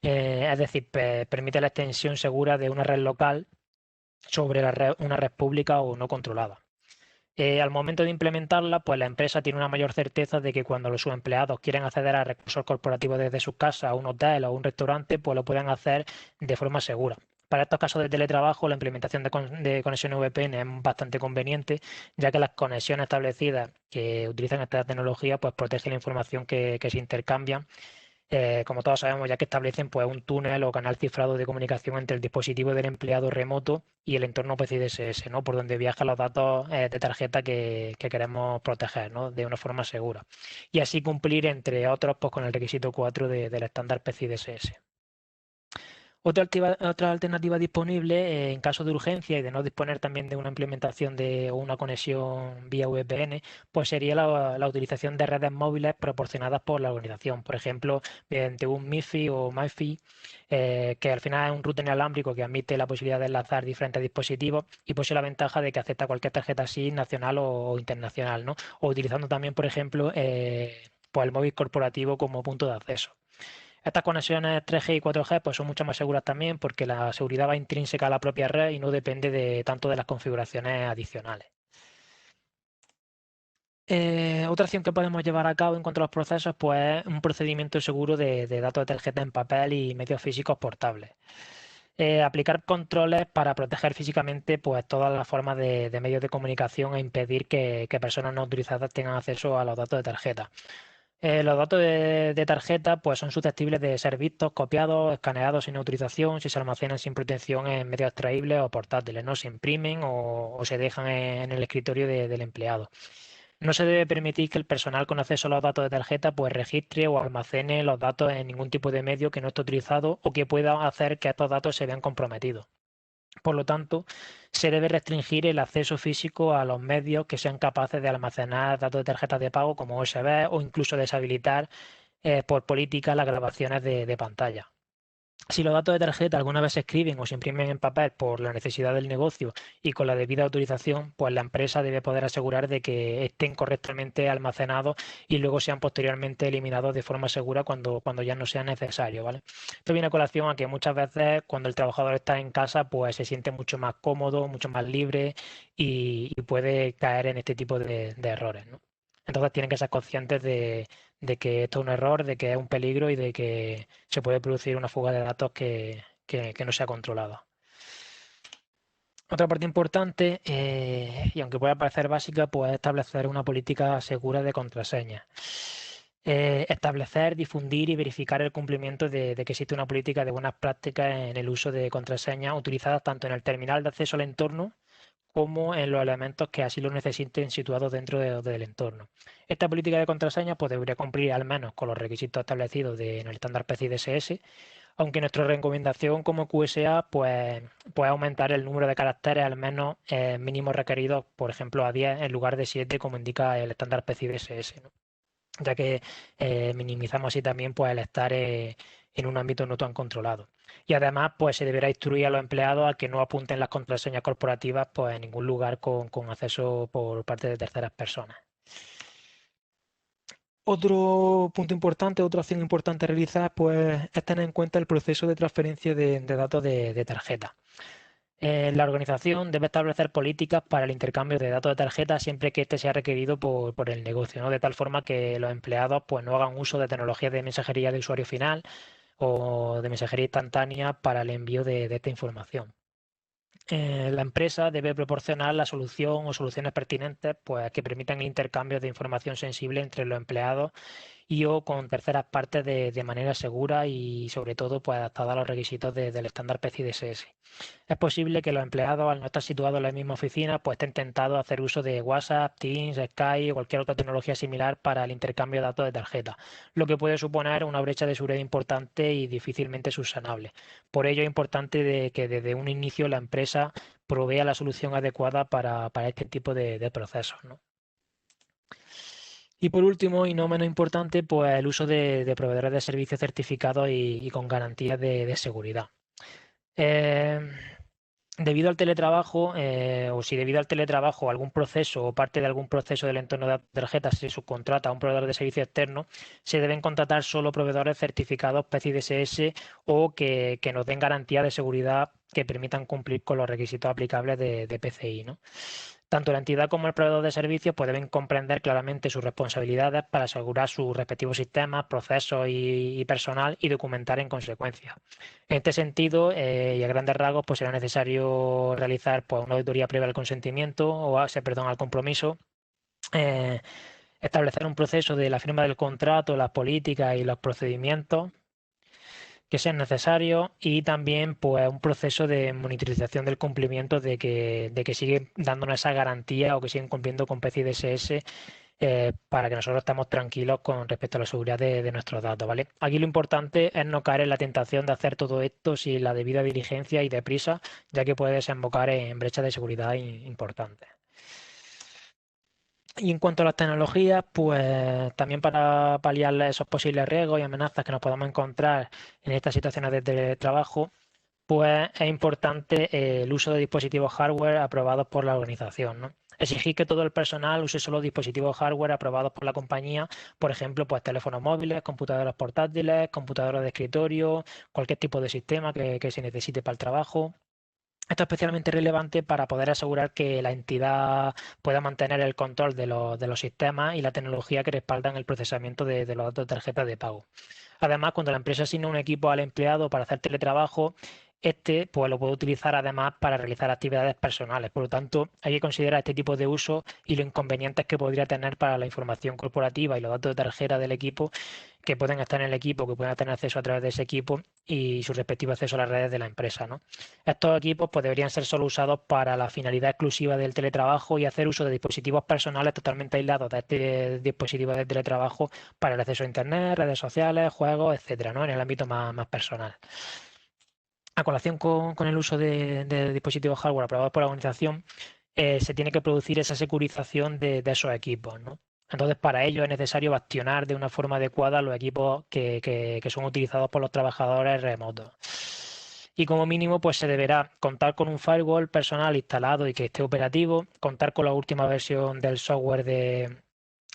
Es decir, permite la extensión segura de una red local sobre una red pública o no controlada. Al momento de implementarla, pues la empresa tiene una mayor certeza de que cuando sus empleados quieren acceder a recursos corporativos desde sus casas, a un hotel o un restaurante, pues lo pueden hacer de forma segura. Para estos casos de teletrabajo, la implementación de conexiones VPN es bastante conveniente, ya que las conexiones establecidas que utilizan esta tecnología pues protegen la información que se intercambian, como todos sabemos, ya que establecen pues, un túnel o canal cifrado de comunicación entre el dispositivo del empleado remoto y el entorno PCI DSS, ¿no? Por donde viajan los datos de tarjeta que queremos proteger, ¿no? De una forma segura. Y así cumplir, entre otros, pues, con el requisito 4 del estándar PCI DSS. Otra alternativa disponible en caso de urgencia y de no disponer también de una implementación o una conexión vía VPN, pues sería la utilización de redes móviles proporcionadas por la organización. Por ejemplo, mediante un MiFi o MiFi, que al final es un router inalámbrico que admite la posibilidad de enlazar diferentes dispositivos y posee la ventaja de que acepta cualquier tarjeta SIM nacional o internacional, ¿no? O utilizando también, por ejemplo, pues el móvil corporativo como punto de acceso. Estas conexiones 3G y 4G pues, son mucho más seguras también porque la seguridad va intrínseca a la propia red y no depende tanto de las configuraciones adicionales. Otra acción que podemos llevar a cabo en cuanto a los procesos pues, es un procedimiento seguro de datos de tarjeta en papel y medios físicos portables. Aplicar controles para proteger físicamente pues, todas las formas de medios de comunicación e impedir que personas no autorizadas tengan acceso a los datos de tarjeta. Los datos de tarjeta pues, son susceptibles de ser vistos, copiados, escaneados sin autorización, si se almacenan sin protección en medios extraíbles o portátiles, ¿no? Se imprimen o se dejan en el escritorio del empleado. No se debe permitir que el personal con acceso a los datos de tarjeta pues, registre o almacene los datos en ningún tipo de medio que no esté autorizado o que pueda hacer que estos datos se vean comprometidos. Por lo tanto, se debe restringir el acceso físico a los medios que sean capaces de almacenar datos de tarjetas de pago como USB o incluso deshabilitar por política las grabaciones de pantalla. Si los datos de tarjeta alguna vez se escriben o se imprimen en papel por la necesidad del negocio y con la debida autorización, pues la empresa debe poder asegurar de que estén correctamente almacenados y luego sean posteriormente eliminados de forma segura cuando ya no sea necesario, ¿vale? Esto viene a colación a que muchas veces cuando el trabajador está en casa, pues se siente mucho más cómodo, mucho más libre y puede caer en este tipo de errores, ¿no? Entonces tienen que ser conscientes de que esto es un error, de que es un peligro y de que se puede producir una fuga de datos que no sea controlada. Otra parte importante, y aunque pueda parecer básica, pues es establecer una política segura de contraseñas. Establecer, difundir y verificar el cumplimiento de que existe una política de buenas prácticas en el uso de contraseñas utilizadas tanto en el terminal de acceso al entorno como en los elementos que así lo necesiten situados dentro del entorno. Esta política de contraseña pues, debería cumplir al menos con los requisitos establecidos en el estándar PCI DSS, aunque nuestra recomendación como QSA pues, puede aumentar el número de caracteres al menos mínimo requeridos, por ejemplo, a 10 en lugar de 7 como indica el estándar PCI DSS, ¿no? Ya que minimizamos así también pues, el estar en un ámbito no tan controlado. Y además pues, se deberá instruir a los empleados a que no apunten las contraseñas corporativas pues, en ningún lugar con acceso por parte de terceras personas. Otro punto importante, otra acción importante a realizar, pues, es tener en cuenta el proceso de transferencia de datos de tarjeta. La organización debe establecer políticas para el intercambio de datos de tarjeta siempre que éste sea requerido por el negocio, ¿no? De tal forma que los empleados pues, no hagan uso de tecnologías de mensajería de usuario final o de mensajería instantánea para el envío de esta información. La empresa debe proporcionar la solución o soluciones pertinentes pues, que permitan el intercambio de información sensible entre los empleados y o con terceras partes de manera segura y sobre todo pues, adaptada a los requisitos del estándar PCI DSS. Es posible que los empleados, al no estar situados en la misma oficina, pues estén tentados a hacer uso de WhatsApp, Teams, Skype o cualquier otra tecnología similar para el intercambio de datos de tarjeta, lo que puede suponer una brecha de seguridad importante y difícilmente subsanable. Por ello es importante que desde un inicio la empresa provea la solución adecuada para este tipo de procesos, ¿no? Y por último, y no menos importante, pues el uso de proveedores de servicios certificados y con garantías de seguridad. Eh, Debido al teletrabajo, o si debido al teletrabajo algún proceso o parte de algún proceso del entorno de tarjetas se subcontrata a un proveedor de servicio externo, se deben contratar solo proveedores certificados PCI DSS o que nos den garantía de seguridad que permitan cumplir con los requisitos aplicables de PCI, ¿no? Tanto la entidad como el proveedor de servicios pues, deben comprender claramente sus responsabilidades para asegurar sus respectivos sistemas, procesos y personal y documentar en consecuencia. En este sentido, y a grandes rasgos, pues será necesario realizar pues, una auditoría previa al consentimiento perdón, al compromiso, eh, establecer un proceso de la firma del contrato, las políticas y los procedimientos que sean necesarios y también pues un proceso de monitorización del cumplimiento de que siguen dándonos esa garantía o que siguen cumpliendo con PCI DSS para que nosotros estemos tranquilos con respecto a la seguridad de nuestros datos, ¿vale? Aquí lo importante es no caer en la tentación de hacer todo esto sin la debida diligencia y deprisa, ya que puede desembocar en brechas de seguridad importantes. Y en cuanto a las tecnologías, pues también para paliar esos posibles riesgos y amenazas que nos podamos encontrar en estas situaciones de teletrabajo, pues es importante el uso de dispositivos hardware aprobados por la organización, ¿no? Exigir que todo el personal use solo dispositivos hardware aprobados por la compañía, por ejemplo, pues teléfonos móviles, computadoras portátiles, computadoras de escritorio, cualquier tipo de sistema que se necesite para el trabajo. Esto es especialmente relevante para poder asegurar que la entidad pueda mantener el control de los sistemas y la tecnología que respaldan el procesamiento de los datos de tarjetas de pago. Además, cuando la empresa asigna un equipo al empleado para hacer teletrabajo, este pues, lo puede utilizar además para realizar actividades personales. Por lo tanto, hay que considerar este tipo de uso y los inconvenientes que podría tener para la información corporativa y los datos de tarjeta del equipo que pueden estar en el equipo, que pueden tener acceso a través de ese equipo y su respectivo acceso a las redes de la empresa, ¿no? Estos equipos pues, deberían ser solo usados para la finalidad exclusiva del teletrabajo y hacer uso de dispositivos personales totalmente aislados de este dispositivo de teletrabajo para el acceso a Internet, redes sociales, juegos, etcétera, ¿no? En el ámbito más personal. A colación con el uso de dispositivos hardware aprobados por la organización, se tiene que producir esa securización de esos equipos, ¿no? Entonces, para ello es necesario bastionar de una forma adecuada los equipos que son utilizados por los trabajadores remotos. Y como mínimo, pues se deberá contar con un firewall personal instalado y que esté operativo, contar con la última versión del software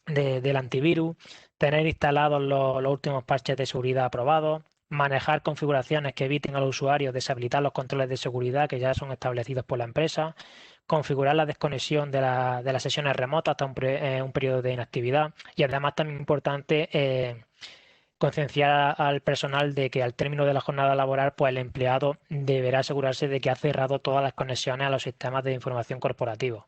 del antivirus, tener instalados los últimos parches de seguridad aprobados, manejar configuraciones que eviten al usuario deshabilitar los controles de seguridad que ya son establecidos por la empresa, configurar la desconexión de las sesiones remotas hasta un periodo de inactividad y además también importante concienciar al personal de que al término de la jornada laboral pues el empleado deberá asegurarse de que ha cerrado todas las conexiones a los sistemas de información corporativos.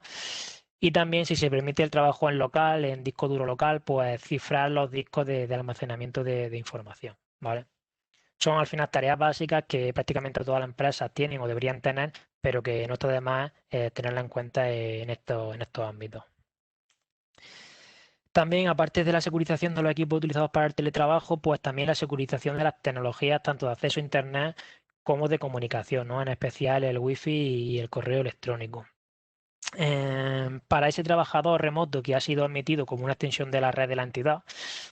Y también, si se permite el trabajo en local, en disco duro local, pues cifrar los discos de almacenamiento de información, ¿vale? Son al final tareas básicas que prácticamente todas las empresas tienen o deberían tener, pero que no está de más tenerla en cuenta en estos ámbitos. También, aparte de la securización de los equipos utilizados para el teletrabajo, pues también la securización de las tecnologías, tanto de acceso a Internet como de comunicación, ¿no? En especial el wifi y el correo electrónico. Para ese trabajador remoto que ha sido admitido como una extensión de la red de la entidad,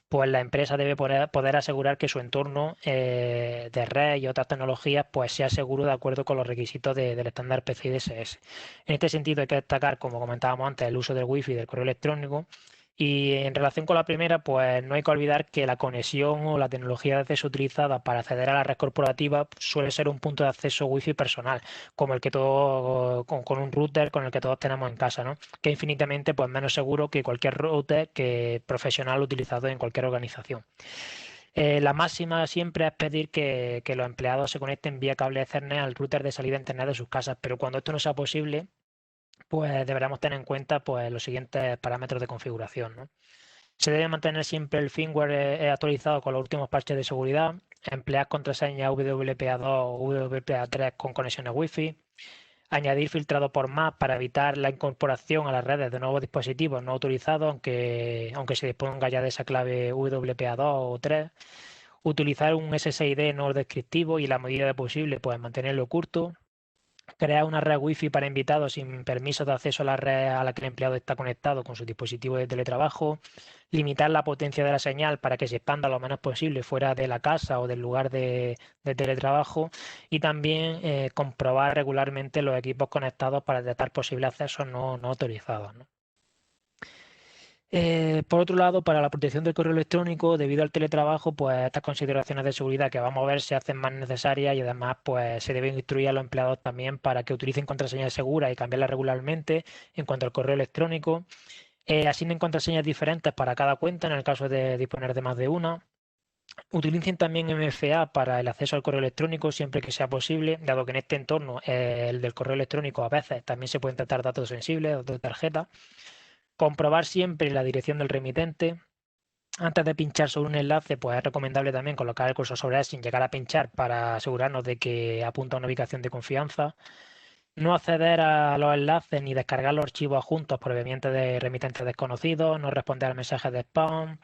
pues la empresa debe poder asegurar que su entorno de red y otras tecnologías pues sea seguro de acuerdo con los requisitos del estándar PCI DSS. En este sentido hay que destacar, como comentábamos antes, el uso del wifi y del correo electrónico. Y en relación con la primera, pues no hay que olvidar que la conexión o la tecnología de acceso utilizada para acceder a la red corporativa suele ser un punto de acceso wifi personal, como el que todo, con un router con el que todos tenemos en casa, ¿no? Que es infinitamente pues, menos seguro que cualquier router que profesional utilizado en cualquier organización. La máxima siempre es pedir que los empleados se conecten vía cable Ethernet al router de salida a Internet de sus casas, pero cuando esto no sea posible, pues deberemos tener en cuenta pues, los siguientes parámetros de configuración, ¿no? Se debe mantener siempre el firmware actualizado con los últimos parches de seguridad, emplear contraseñas WPA2 o WPA3 con conexiones Wi-Fi, añadir filtrado por MAC para evitar la incorporación a las redes de nuevos dispositivos no autorizados, aunque se disponga ya de esa clave WPA2 o 3, utilizar un SSID no descriptivo y la medida de posible pues mantenerlo oculto, crear una red Wi-Fi para invitados sin permiso de acceso a la red a la que el empleado está conectado con su dispositivo de teletrabajo, limitar la potencia de la señal para que se expanda lo menos posible fuera de la casa o del lugar de teletrabajo y también comprobar regularmente los equipos conectados para detectar posibles accesos no autorizados, ¿no? Por otro lado, para la protección del correo electrónico, debido al teletrabajo, pues estas consideraciones de seguridad que vamos a ver se hacen más necesarias y además pues se deben instruir a los empleados también para que utilicen contraseñas seguras y cambiarlas regularmente en cuanto al correo electrónico. Asignen contraseñas diferentes para cada cuenta en el caso de disponer de más de una. Utilicen también MFA para el acceso al correo electrónico siempre que sea posible, dado que en este entorno, el del correo electrónico, a veces también se pueden tratar datos sensibles, datos de tarjeta. Comprobar siempre la dirección del remitente. Antes de pinchar sobre un enlace, pues es recomendable también colocar el cursor sobre él sin llegar a pinchar para asegurarnos de que apunta a una ubicación de confianza. No acceder a los enlaces ni descargar los archivos adjuntos provenientes de remitentes desconocidos. No responder a mensajes de spam.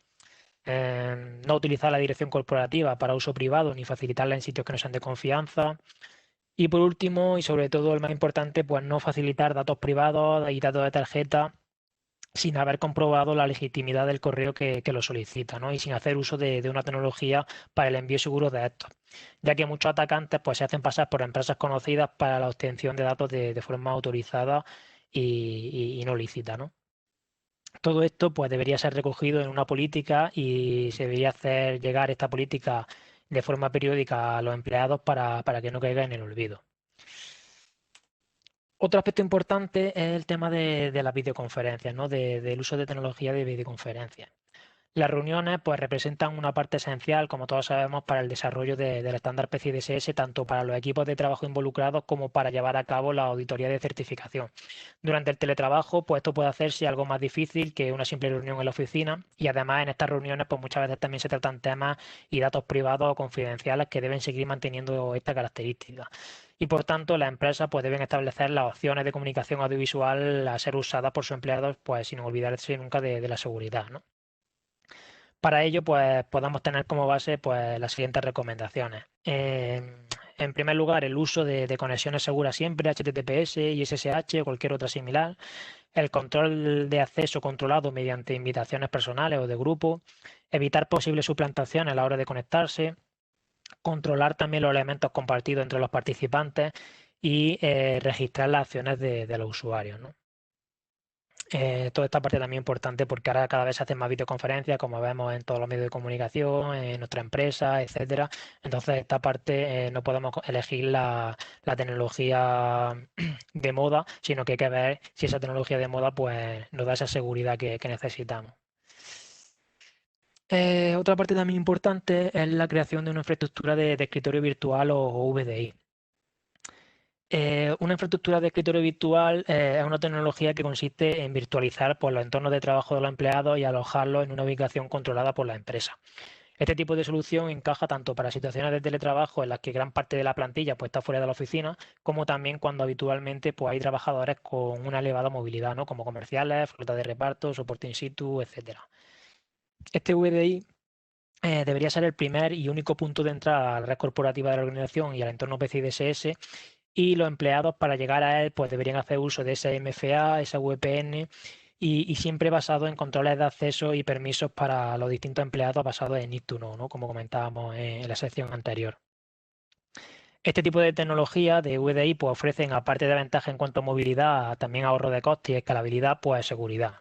No utilizar la dirección corporativa para uso privado ni facilitarla en sitios que no sean de confianza. Y por último, y sobre todo el más importante, pues no facilitar datos privados y datos de tarjeta sin haber comprobado la legitimidad del correo que lo solicita, ¿no? Y sin hacer uso de una tecnología para el envío seguro de estos, ya que muchos atacantes pues, se hacen pasar por empresas conocidas para la obtención de datos de forma autorizada y no lícita, ¿no? Todo esto pues, debería ser recogido en una política y se debería hacer llegar esta política de forma periódica a los empleados para que no caiga en el olvido. Otro aspecto importante es el tema de las videoconferencias, ¿no? Del uso de tecnología de videoconferencias. Las reuniones pues, representan una parte esencial, como todos sabemos, para el desarrollo del estándar PCI DSS, tanto para los equipos de trabajo involucrados como para llevar a cabo la auditoría de certificación. Durante el teletrabajo, pues esto puede hacerse algo más difícil que una simple reunión en la oficina y además en estas reuniones pues, muchas veces también se tratan temas y datos privados o confidenciales que deben seguir manteniendo esta característica. Y por tanto, las empresas pues, deben establecer las opciones de comunicación audiovisual a ser usadas por sus empleados, pues sin olvidarse nunca de la seguridad, ¿no? Para ello, pues podamos tener como base pues, las siguientes recomendaciones. En primer lugar, el uso de conexiones seguras siempre, HTTPS y SSH o cualquier otra similar. El control de acceso controlado mediante invitaciones personales o de grupo. Evitar posibles suplantaciones a la hora de conectarse. Controlar también los elementos compartidos entre los participantes y registrar las acciones de los usuarios, ¿no? Toda esta parte también importante porque ahora cada vez se hacen más videoconferencias, como vemos en todos los medios de comunicación, en nuestra empresa, etcétera. Entonces, esta parte no podemos elegir la tecnología de moda, sino que hay que ver si esa tecnología de moda pues, nos da esa seguridad que necesitamos. Otra parte también importante es la creación de una infraestructura de escritorio virtual o VDI. Una infraestructura de escritorio virtual es una tecnología que consiste en virtualizar pues, los entornos de trabajo de los empleados y alojarlos en una ubicación controlada por la empresa. Este tipo de solución encaja tanto para situaciones de teletrabajo en las que gran parte de la plantilla pues, está fuera de la oficina, como también cuando habitualmente pues, hay trabajadores con una elevada movilidad, ¿no? Como comerciales, flota de reparto, soporte in situ, etcétera. Este VDI debería ser el primer y único punto de entrada a la red corporativa de la organización y al entorno PCI DSS, y los empleados para llegar a él pues deberían hacer uso de ese MFA, esa VPN y siempre basado en controles de acceso y permisos para los distintos empleados basados en Need to Know, ¿no? Como comentábamos en la sección anterior. Este tipo de tecnología de VDI pues, ofrecen, aparte de ventajas en cuanto a movilidad, también ahorro de costes y escalabilidad, pues seguridad.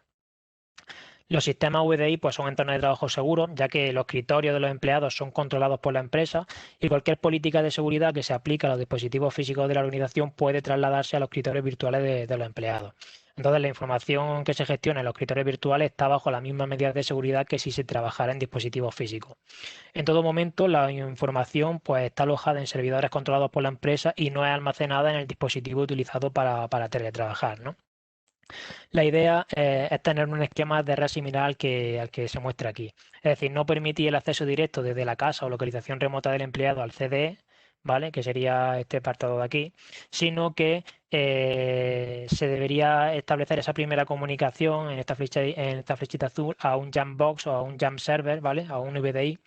Los sistemas VDI pues, son entornos de trabajo seguros, ya que los escritorios de los empleados son controlados por la empresa y cualquier política de seguridad que se aplique a los dispositivos físicos de la organización puede trasladarse a los escritorios virtuales de los empleados. Entonces, la información que se gestiona en los escritorios virtuales está bajo las mismas medidas de seguridad que si se trabajara en dispositivos físicos. En todo momento, la información pues, está alojada en servidores controlados por la empresa y no es almacenada en el dispositivo utilizado para teletrabajar, ¿no? La idea es tener un esquema de red similar al que se muestra aquí. Es decir, no permitir el acceso directo desde la casa o localización remota del empleado al CDE, ¿vale? Que sería este apartado de aquí, sino que se debería establecer esa primera comunicación en esta flechita azul a un Jambox o a un Jam Server, ¿vale? A un VDI.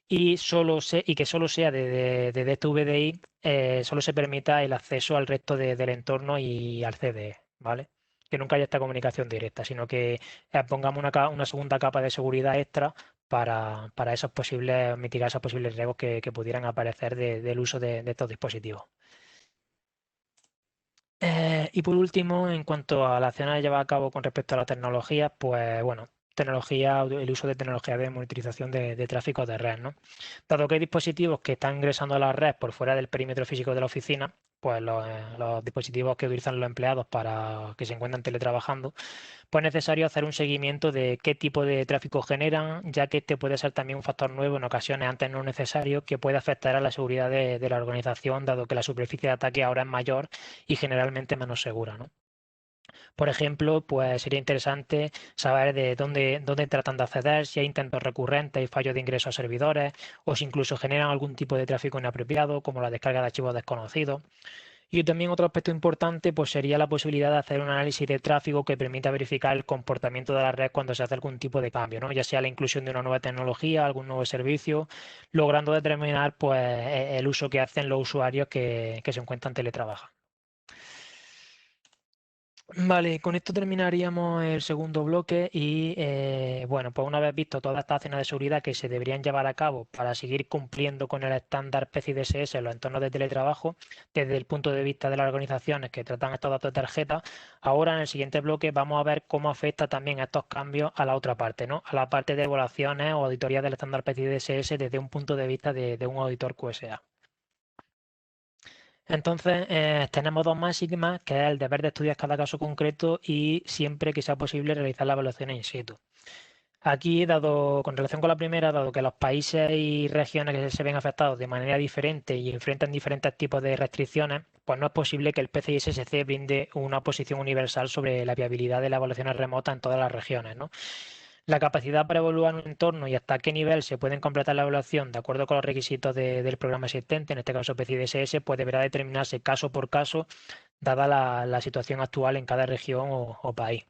Y que solo sea desde este VDI, solo se permita el acceso al resto del entorno y al CDE, ¿vale? Que nunca haya esta comunicación directa, sino que pongamos una segunda capa de seguridad extra para esos posibles, mitigar esos posibles riesgos que pudieran aparecer del uso de estos dispositivos. Y por último, en cuanto a las acciones llevadas a cabo con respecto a la tecnología, pues bueno, el uso de tecnología de monitorización de tráfico de red, ¿no? Dado que hay dispositivos que están ingresando a la red por fuera del perímetro físico de la oficina, pues los dispositivos que utilizan los empleados para que se encuentran teletrabajando, pues es necesario hacer un seguimiento de qué tipo de tráfico generan, ya que este puede ser también un factor nuevo en ocasiones antes no necesario que puede afectar a la seguridad de la organización, dado que la superficie de ataque ahora es mayor y generalmente menos segura, ¿no? Por ejemplo, pues sería interesante saber de dónde tratan de acceder, si hay intentos recurrentes y fallos de ingreso a servidores, o si incluso generan algún tipo de tráfico inapropiado, como la descarga de archivos desconocidos. Y también otro aspecto importante pues sería la posibilidad de hacer un análisis de tráfico que permita verificar el comportamiento de la red cuando se hace algún tipo de cambio, ¿no? Ya sea la inclusión de una nueva tecnología, algún nuevo servicio, logrando determinar pues, el uso que hacen los usuarios que se encuentran teletrabajando. Vale, con esto terminaríamos el segundo bloque y bueno, pues una vez visto todas estas acciones de seguridad que se deberían llevar a cabo para seguir cumpliendo con el estándar PCI DSS en los entornos de teletrabajo, desde el punto de vista de las organizaciones que tratan estos datos de tarjeta, ahora en el siguiente bloque vamos a ver cómo afecta también estos cambios a la otra parte, ¿no? A la parte de evaluaciones o auditorías del estándar PCI DSS desde un punto de vista de un auditor QSA. Entonces, tenemos dos máximas, que es el deber de estudiar cada caso concreto y siempre que sea posible realizar la evaluación in situ. Aquí, con relación con la primera, dado que los países y regiones que se ven afectados de manera diferente y enfrentan diferentes tipos de restricciones, pues no es posible que el PCI-SSC brinde una posición universal sobre la viabilidad de las evaluaciones remotas en todas las regiones, ¿no? La capacidad para evaluar un entorno y hasta qué nivel se pueden completar la evaluación de acuerdo con los requisitos del programa existente, en este caso PCI-DSS, pues deberá determinarse caso por caso, dada la situación actual en cada región o país.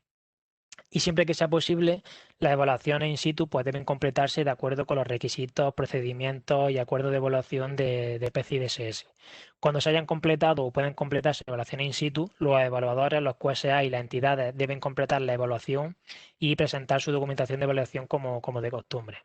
Y siempre que sea posible, las evaluaciones in situ pues, deben completarse de acuerdo con los requisitos, procedimientos y acuerdos de evaluación de PCI-DSS. Cuando se hayan completado o pueden completarse evaluaciones in situ, los evaluadores, los QSA y las entidades deben completar la evaluación y presentar su documentación de evaluación como de costumbre.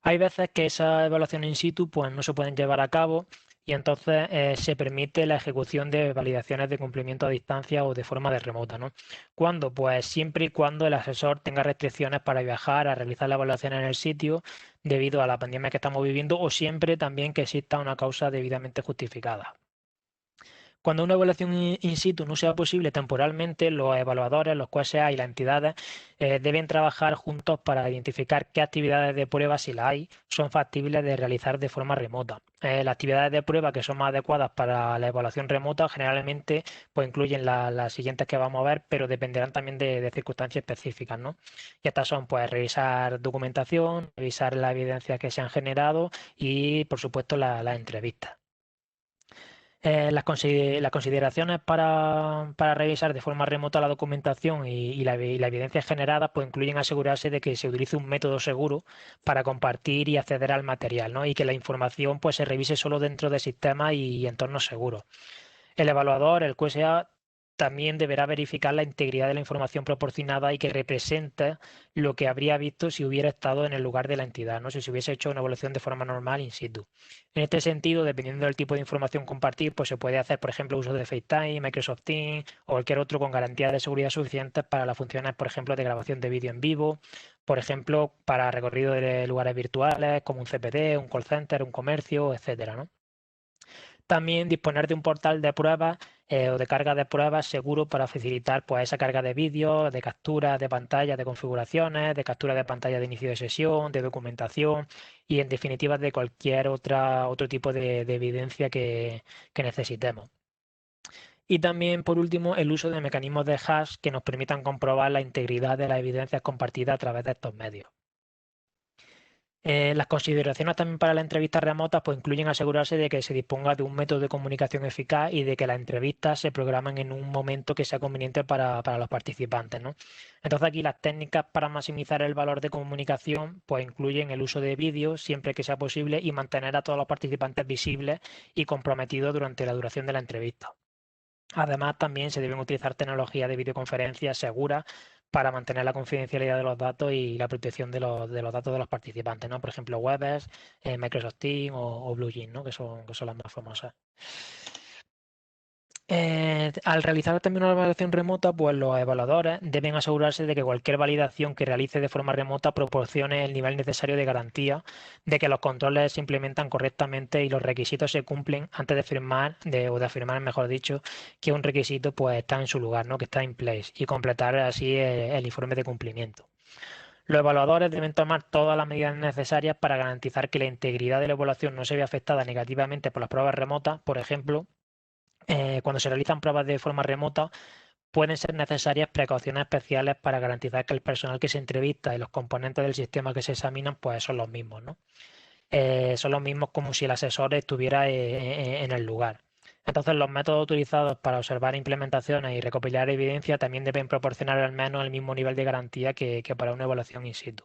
Hay veces que esas evaluaciones in situ pues, no se pueden llevar a cabo y entonces se permite la ejecución de validaciones de cumplimiento a distancia o de forma de remota, ¿no? ¿Cuándo? Pues siempre y cuando el asesor tenga restricciones para viajar a realizar la evaluación en el sitio debido a la pandemia que estamos viviendo o siempre también que exista una causa debidamente justificada. Cuando una evaluación in situ no sea posible temporalmente, los evaluadores, los QSA y las entidades deben trabajar juntos para identificar qué actividades de prueba, si las hay, son factibles de realizar de forma remota. Las actividades de prueba que son más adecuadas para la evaluación remota generalmente pues, incluyen las siguientes que vamos a ver, pero dependerán también de circunstancias específicas, ¿no? Y estas son pues, revisar documentación, revisar las evidencias que se han generado y, por supuesto, las entrevistas. Las consideraciones para revisar de forma remota la documentación y la evidencia generada pues incluyen asegurarse de que se utilice un método seguro para compartir y acceder al material, ¿no? Y que la información pues, se revise solo dentro de sistemas y entornos seguros. El evaluador, el QSA, también deberá verificar la integridad de la información proporcionada y que represente lo que habría visto si hubiera estado en el lugar de la entidad, no sé si se hubiese hecho una evaluación de forma normal in situ. En este sentido, dependiendo del tipo de información compartir, pues se puede hacer, por ejemplo, uso de FaceTime, Microsoft Teams o cualquier otro con garantías de seguridad suficientes para las funciones, por ejemplo, de grabación de vídeo en vivo, por ejemplo, para recorrido de lugares virtuales como un CPD, un call center, un comercio, etcétera, ¿no? También disponer de un portal de pruebas o de carga de pruebas seguro para facilitar pues, esa carga de vídeos, de capturas de pantalla, de configuraciones, de captura de pantalla de inicio de sesión, de documentación y en definitiva de cualquier otro tipo de evidencia que necesitemos. Y también, por último, el uso de mecanismos de hash que nos permitan comprobar la integridad de las evidencias compartidas a través de estos medios. Las consideraciones también para las entrevistas remotas pues incluyen asegurarse de que se disponga de un método de comunicación eficaz y de que las entrevistas se programen en un momento que sea conveniente para los participantes, ¿no? Entonces aquí las técnicas para maximizar el valor de comunicación pues incluyen el uso de vídeos siempre que sea posible y mantener a todos los participantes visibles y comprometidos durante la duración de la entrevista. Además, también se deben utilizar tecnologías de videoconferencia seguras para mantener la confidencialidad de los datos y la protección de los datos de los participantes, ¿no? Por ejemplo, Webex, Microsoft Teams o BlueJeans, ¿no? Que son las más famosas. Al realizar también una evaluación remota, pues los evaluadores deben asegurarse de que cualquier validación que realice de forma remota proporcione el nivel necesario de garantía de que los controles se implementan correctamente y los requisitos se cumplen antes de firmar, o de afirmar, mejor dicho, que un requisito pues está en su lugar, ¿no? Que está in place y completar así el informe de cumplimiento. Los evaluadores deben tomar todas las medidas necesarias para garantizar que la integridad de la evaluación no se vea afectada negativamente por las pruebas remotas, por ejemplo cuando se realizan pruebas de forma remota, pueden ser necesarias precauciones especiales para garantizar que el personal que se entrevista y los componentes del sistema que se examinan pues son los mismos, ¿no? Son los mismos como si el asesor estuviera en el lugar. Entonces, los métodos utilizados para observar implementaciones y recopilar evidencia también deben proporcionar al menos el mismo nivel de garantía que para una evaluación in situ.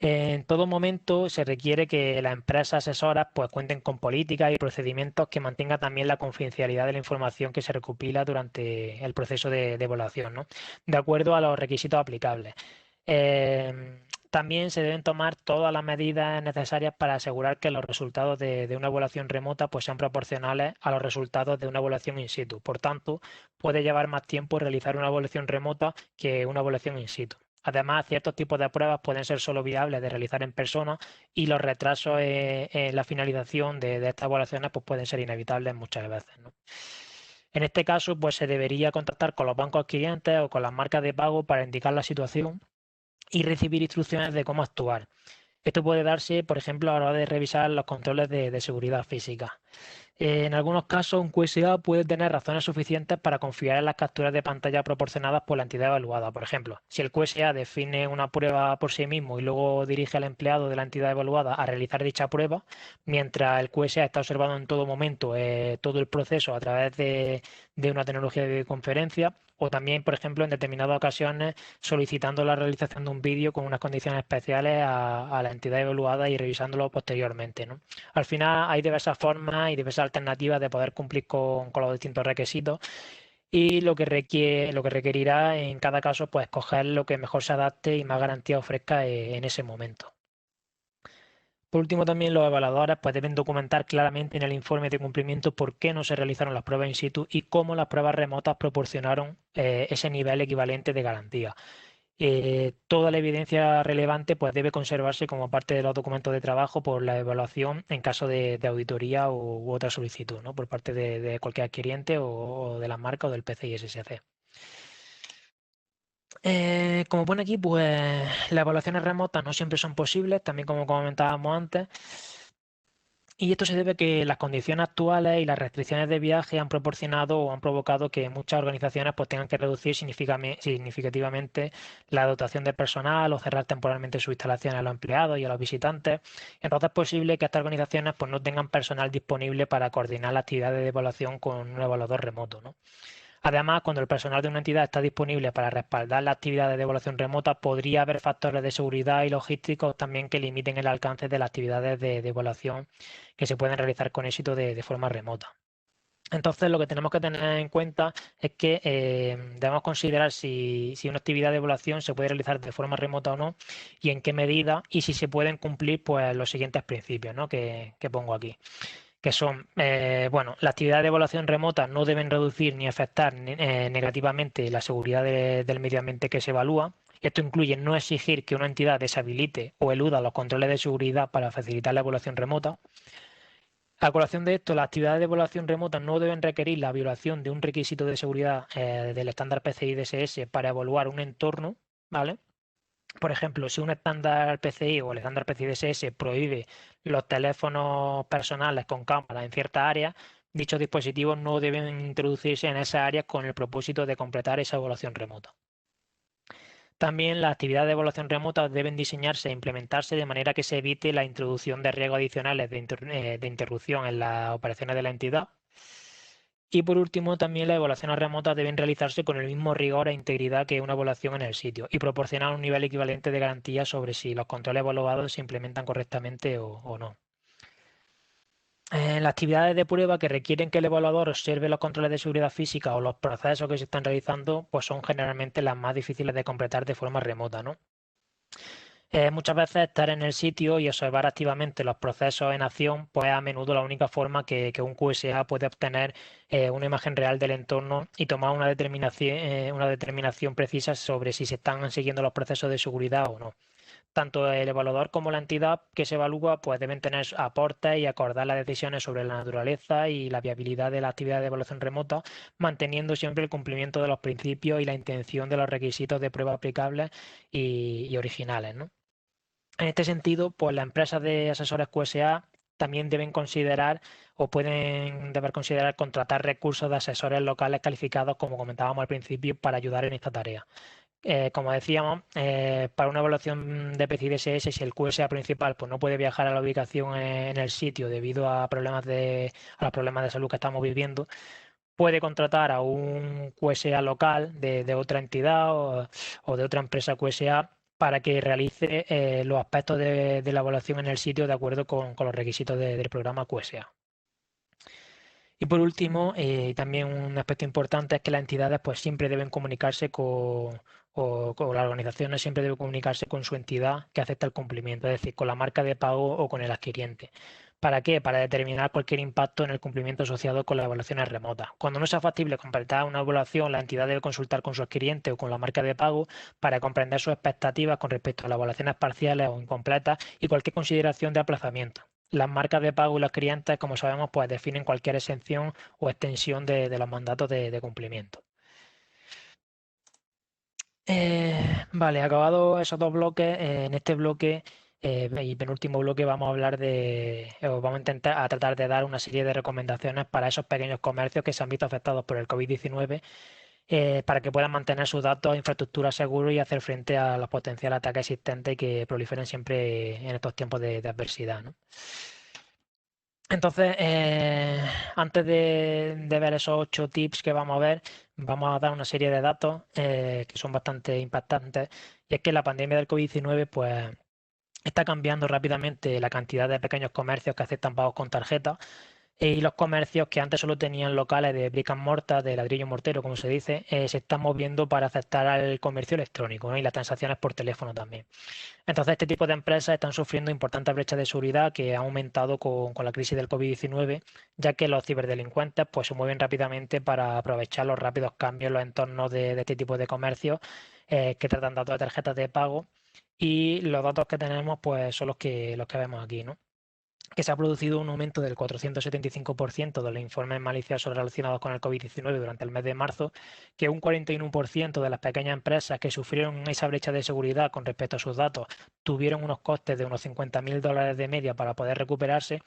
En todo momento se requiere que las empresas asesoras pues, cuenten con políticas y procedimientos que mantengan también la confidencialidad de la información que se recopila durante el proceso de evaluación, ¿no? De acuerdo a los requisitos aplicables. También se deben tomar todas las medidas necesarias para asegurar que los resultados de una evaluación remota pues, sean proporcionales a los resultados de una evaluación in situ. Por tanto, puede llevar más tiempo realizar una evaluación remota que una evaluación in situ. Además, ciertos tipos de pruebas pueden ser solo viables de realizar en persona y los retrasos en la finalización de estas evaluaciones pues pueden ser inevitables muchas veces, ¿no? En este caso, pues se debería contactar con los bancos clientes o con las marcas de pago para indicar la situación y recibir instrucciones de cómo actuar. Esto puede darse, por ejemplo, a la hora de revisar los controles de seguridad física. En algunos casos, un QSA puede tener razones suficientes para confiar en las capturas de pantalla proporcionadas por la entidad evaluada. Por ejemplo, si el QSA define una prueba por sí mismo y luego dirige al empleado de la entidad evaluada a realizar dicha prueba, mientras el QSA está observando en todo momento todo el proceso a través de una tecnología de videoconferencia, o también, por ejemplo, en determinadas ocasiones solicitando la realización de un vídeo con unas condiciones especiales a la entidad evaluada y revisándolo posteriormente, ¿no? Al final hay diversas formas y diversas alternativas de poder cumplir con los distintos requisitos y lo que requerirá en cada caso pues escoger lo que mejor se adapte y más garantía ofrezca en ese momento. Por último, también los evaluadores pues, deben documentar claramente en el informe de cumplimiento por qué no se realizaron las pruebas in situ y cómo las pruebas remotas proporcionaron ese nivel equivalente de garantía. toda la evidencia relevante pues debe conservarse como parte de los documentos de trabajo por la evaluación en caso de auditoría u otra solicitud, ¿no? Por parte de cualquier adquiriente o de la marca o del PCI SSC. Como pone aquí, pues las evaluaciones remotas no siempre son posibles, también como comentábamos antes. Y esto se debe a que las condiciones actuales y las restricciones de viaje han proporcionado o han provocado que muchas organizaciones pues, tengan que reducir significativamente la dotación de personal o cerrar temporalmente sus instalaciones a los empleados y a los visitantes. Entonces es posible que estas organizaciones pues, no tengan personal disponible para coordinar las actividades de evaluación con un evaluador remoto, ¿no? Además, cuando el personal de una entidad está disponible para respaldar las actividades de evaluación remota, podría haber factores de seguridad y logísticos también que limiten el alcance de las actividades de evaluación que se pueden realizar con éxito de forma remota. Entonces, lo que tenemos que tener en cuenta es que debemos considerar si una actividad de evaluación se puede realizar de forma remota o no y en qué medida y si se pueden cumplir pues, los siguientes principios, ¿no? que pongo aquí, que son, bueno, las actividades de evaluación remota no deben reducir ni afectar negativamente la seguridad del medio ambiente que se evalúa. Esto incluye no exigir que una entidad deshabilite o eluda los controles de seguridad para facilitar la evaluación remota. A colación de esto, las actividades de evaluación remota no deben requerir la violación de un requisito de seguridad del estándar PCI DSS para evaluar un entorno, ¿vale? Por ejemplo, si un estándar PCI o el estándar PCI DSS prohíbe los teléfonos personales con cámara en ciertas áreas, dichos dispositivos no deben introducirse en esas áreas con el propósito de completar esa evaluación remota. También las actividades de evaluación remota deben diseñarse e implementarse de manera que se evite la introducción de riesgos adicionales de interrupción en las operaciones de la entidad. Y por último, también las evaluaciones remotas deben realizarse con el mismo rigor e integridad que una evaluación en el sitio y proporcionar un nivel equivalente de garantía sobre si los controles evaluados se implementan correctamente o no. Las actividades de prueba que requieren que el evaluador observe los controles de seguridad física o los procesos que se están realizando, pues son generalmente las más difíciles de completar de forma remota, ¿no? Muchas veces estar en el sitio y observar activamente los procesos en acción, pues es a menudo la única forma que un QSA puede obtener una imagen real del entorno y tomar una determinación precisa sobre si se están siguiendo los procesos de seguridad o no. Tanto el evaluador como la entidad que se evalúa pues deben tener aportes y acordar las decisiones sobre la naturaleza y la viabilidad de la actividad de evaluación remota, manteniendo siempre el cumplimiento de los principios y la intención de los requisitos de prueba aplicables y originales, ¿no? En este sentido, pues las empresas de asesores QSA también deben considerar o pueden deber considerar contratar recursos de asesores locales calificados, como comentábamos al principio, para ayudar en esta tarea. Como decíamos, para una evaluación de PCI DSS, si el QSA principal pues, no puede viajar a la ubicación en el sitio debido a a los problemas de salud que estamos viviendo, puede contratar a un QSA local de otra entidad o de otra empresa QSA para que realice los aspectos de la evaluación en el sitio de acuerdo con los requisitos del programa QSA. Y por último, también un aspecto importante es que las entidades pues, siempre deben comunicarse con las organizaciones siempre deben comunicarse con su entidad que acepta el cumplimiento, es decir, con la marca de pago o con el adquiriente. ¿Para qué? Para determinar cualquier impacto en el cumplimiento asociado con las evaluaciones remotas. Cuando no sea factible completar una evaluación, la entidad debe consultar con su adquiriente o con la marca de pago para comprender sus expectativas con respecto a las evaluaciones parciales o incompletas y cualquier consideración de aplazamiento. Las marcas de pago y los clientes, como sabemos, pues definen cualquier exención o extensión de los mandatos de cumplimiento. Vale, acabado esos dos bloques, en este bloque y penúltimo bloque vamos a hablar o vamos a intentar a tratar de dar una serie de recomendaciones para esos pequeños comercios que se han visto afectados por el COVID-19 para que puedan mantener sus datos e infraestructura seguros y hacer frente a los potenciales ataques existentes que proliferan siempre en estos tiempos de adversidad, ¿no? Entonces, antes de ver esos 8 tips que vamos a ver, vamos a dar una serie de datos que son bastante impactantes. Y es que la pandemia del COVID-19 pues, está cambiando rápidamente la cantidad de pequeños comercios que aceptan pagos con tarjeta y los comercios que antes solo tenían locales de brick and mortar, de ladrillo mortero, como se dice, se están moviendo para aceptar al comercio electrónico, ¿no? Y las transacciones por teléfono también. Entonces, este tipo de empresas están sufriendo importantes brechas de seguridad que han aumentado con la crisis del COVID-19, ya que los ciberdelincuentes pues, se mueven rápidamente para aprovechar los rápidos cambios en los entornos de este tipo de comercios, que tratan datos de tarjetas de pago, y los datos que tenemos pues son los que vemos aquí, ¿no? Que se ha producido un aumento del 475% de los informes maliciosos relacionados con el COVID-19 durante el mes de marzo, que un 41% de las pequeñas empresas que sufrieron esa brecha de seguridad con respecto a sus datos tuvieron unos costes de unos $50.000 de media para poder recuperarse,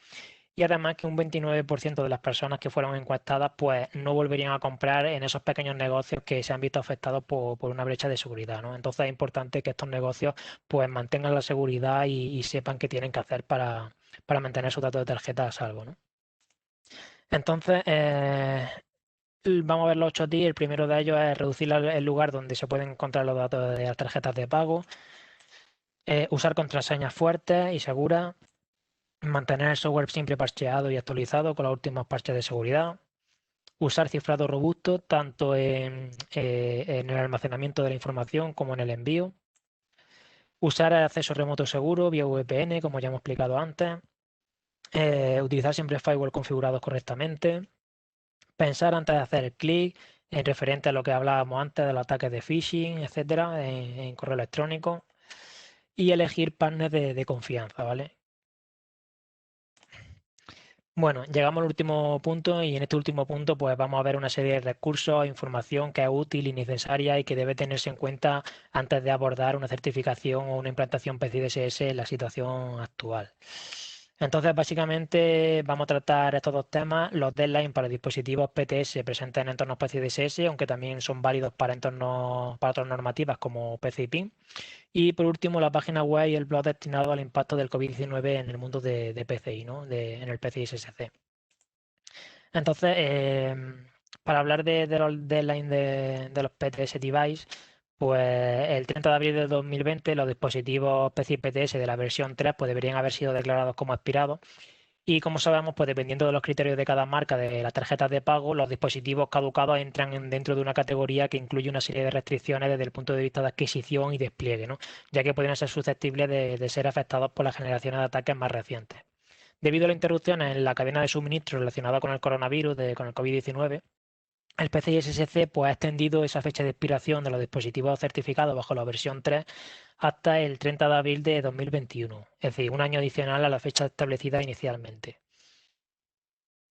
y además que un 29% de las personas que fueron encuestadas pues no volverían a comprar en esos pequeños negocios que se han visto afectados por una brecha de seguridad, ¿no? Entonces es importante que estos negocios pues mantengan la seguridad y sepan qué tienen que hacer para mantener sus datos de tarjeta a salvo, ¿no? Entonces, vamos a ver los 8 tips. El primero de ellos es reducir el lugar donde se pueden encontrar los datos de las tarjetas de pago, usar contraseñas fuertes y seguras, mantener el software siempre parcheado y actualizado con los últimos parches de seguridad, usar cifrado robusto tanto en el almacenamiento de la información como en el envío, usar acceso remoto seguro vía VPN, como ya hemos explicado antes, utilizar siempre firewall configurados correctamente, pensar antes de hacer el clic en referente a lo que hablábamos antes de los ataques de phishing, etcétera, en correo electrónico, y elegir partners de confianza, ¿vale? Bueno, llegamos al último punto, y en este último punto pues vamos a ver una serie de recursos, información que es útil y necesaria y que debe tenerse en cuenta antes de abordar una certificación o una implantación PCI DSS en la situación actual. Entonces, básicamente vamos a tratar estos dos temas: los deadlines para dispositivos PTS presentes en entornos PCI DSS, aunque también son válidos para entornos, para otras normativas como PCI PIN. Y por último, la página web y el blog destinado al impacto del COVID-19 en el mundo de PCI, ¿no? En el PCI SSC. Entonces, para hablar de los deadlines de los PTS device, pues el 30 de abril de 2020 los dispositivos PCI PTS de la versión 3 pues deberían haber sido declarados como expirados. Y como sabemos, pues dependiendo de los criterios de cada marca de las tarjetas de pago, los dispositivos caducados entran dentro de una categoría que incluye una serie de restricciones desde el punto de vista de adquisición y despliegue, ¿no? Ya que podrían ser susceptibles de ser afectados por las generaciones de ataques más recientes. Debido a las interrupciones en la cadena de suministro relacionada con el coronavirus, con el COVID-19, el PCI SSC pues, ha extendido esa fecha de expiración de los dispositivos certificados bajo la versión 3 hasta el 30 de abril de 2021, es decir, un año adicional a la fecha establecida inicialmente.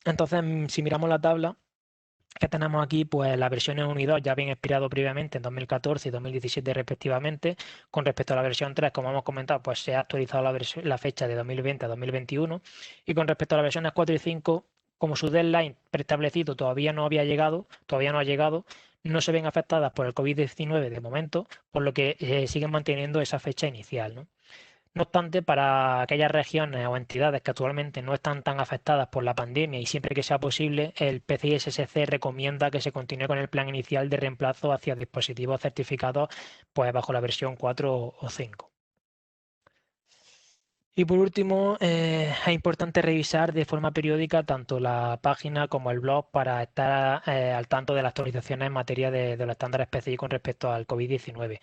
Entonces, si miramos la tabla que tenemos aquí, pues las versiones 1 y 2 ya habían expirado previamente en 2014 y 2017 respectivamente. Con respecto a la versión 3, como hemos comentado, pues se ha actualizado la fecha de 2020 a 2021. Y con respecto a las versiones 4 y 5, como su deadline preestablecido todavía no había llegado, todavía no ha llegado, no se ven afectadas por el COVID-19 de momento, por lo que siguen manteniendo esa fecha inicial, ¿no? No obstante, para aquellas regiones o entidades que actualmente no están tan afectadas por la pandemia y siempre que sea posible, el PCI SSC recomienda que se continúe con el plan inicial de reemplazo hacia dispositivos certificados pues, bajo la versión 4 o 5. Y por último, es importante revisar de forma periódica tanto la página como el blog para estar al tanto de las actualizaciones en materia de los estándares PCI con respecto al COVID-19.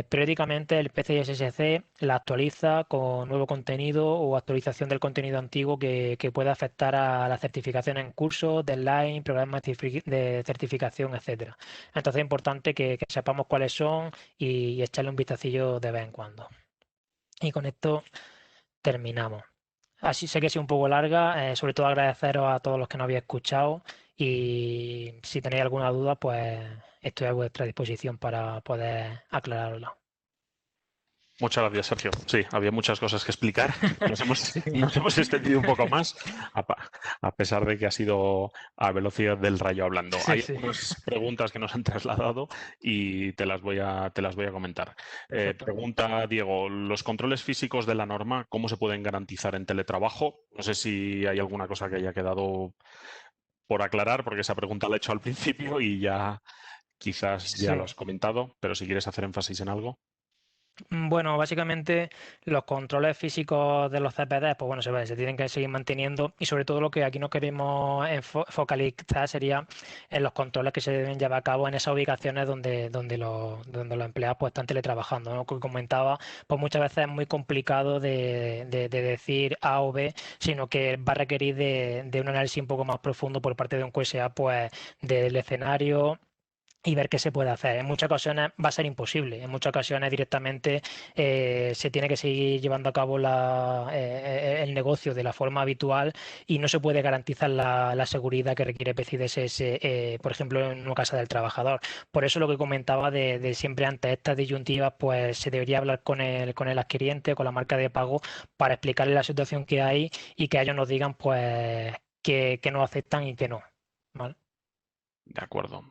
Periódicamente el PCI SSC la actualiza con nuevo contenido o actualización del contenido antiguo que pueda afectar a la certificación en curso, deadline, programas de certificación, etcétera. Entonces es importante que sepamos cuáles son y echarle un vistacillo de vez en cuando. Y con esto terminamos. Así sé que ha sido un poco larga, sobre todo agradeceros a todos los que nos habéis escuchado, y si tenéis alguna duda, pues estoy a vuestra disposición para poder aclararlo. Muchas gracias, Sergio. Sí, había muchas cosas que explicar. Nos hemos extendido un poco más, a pesar de que ha sido a velocidad del rayo hablando. Sí, Hay sí. algunas preguntas que nos han trasladado y te las voy a comentar. Perfecto. Pregunta Diego, ¿los controles físicos de la norma cómo se pueden garantizar en teletrabajo? No sé si hay alguna cosa que haya quedado por aclarar, porque esa pregunta la he hecho al principio y ya quizás ya Sí. lo has comentado, pero si quieres hacer énfasis en algo. Bueno, básicamente los controles físicos de los CPD, pues bueno, se tienen que seguir manteniendo, y sobre todo lo que aquí no queremos focalizar sería en los controles que se deben llevar a cabo en esas ubicaciones donde los empleados pues están teletrabajando, ¿no? Como comentaba, pues muchas veces es muy complicado de decir A o B, sino que va a requerir de un análisis un poco más profundo por parte de un QSA, pues del escenario, y ver qué se puede hacer. En muchas ocasiones va a ser imposible, en muchas ocasiones directamente se tiene que seguir llevando a cabo el negocio de la forma habitual y no se puede garantizar la seguridad que requiere PCI DSS, por ejemplo, en una casa del trabajador. Por eso lo que comentaba de siempre ante estas disyuntivas, pues se debería hablar con el adquiriente o con la marca de pago para explicarle la situación que hay y que ellos nos digan pues que no aceptan y que no. ¿Vale? De acuerdo.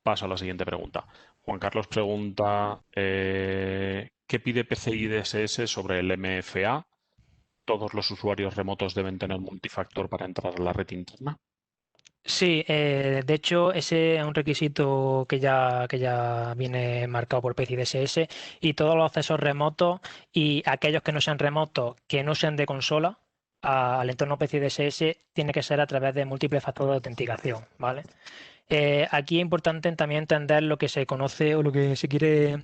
Paso a la siguiente pregunta. Juan Carlos pregunta, ¿qué pide PCI DSS sobre el MFA? ¿Todos los usuarios remotos deben tener multifactor para entrar a la red interna? Sí, de hecho, ese es un requisito que ya viene marcado por PCI DSS y todos los accesos remotos y aquellos que no sean remotos, que no sean de consola, al entorno PCI DSS, tiene que ser a través de múltiples factores de autenticación, ¿vale? Aquí es importante también entender lo que se conoce o lo que se quiere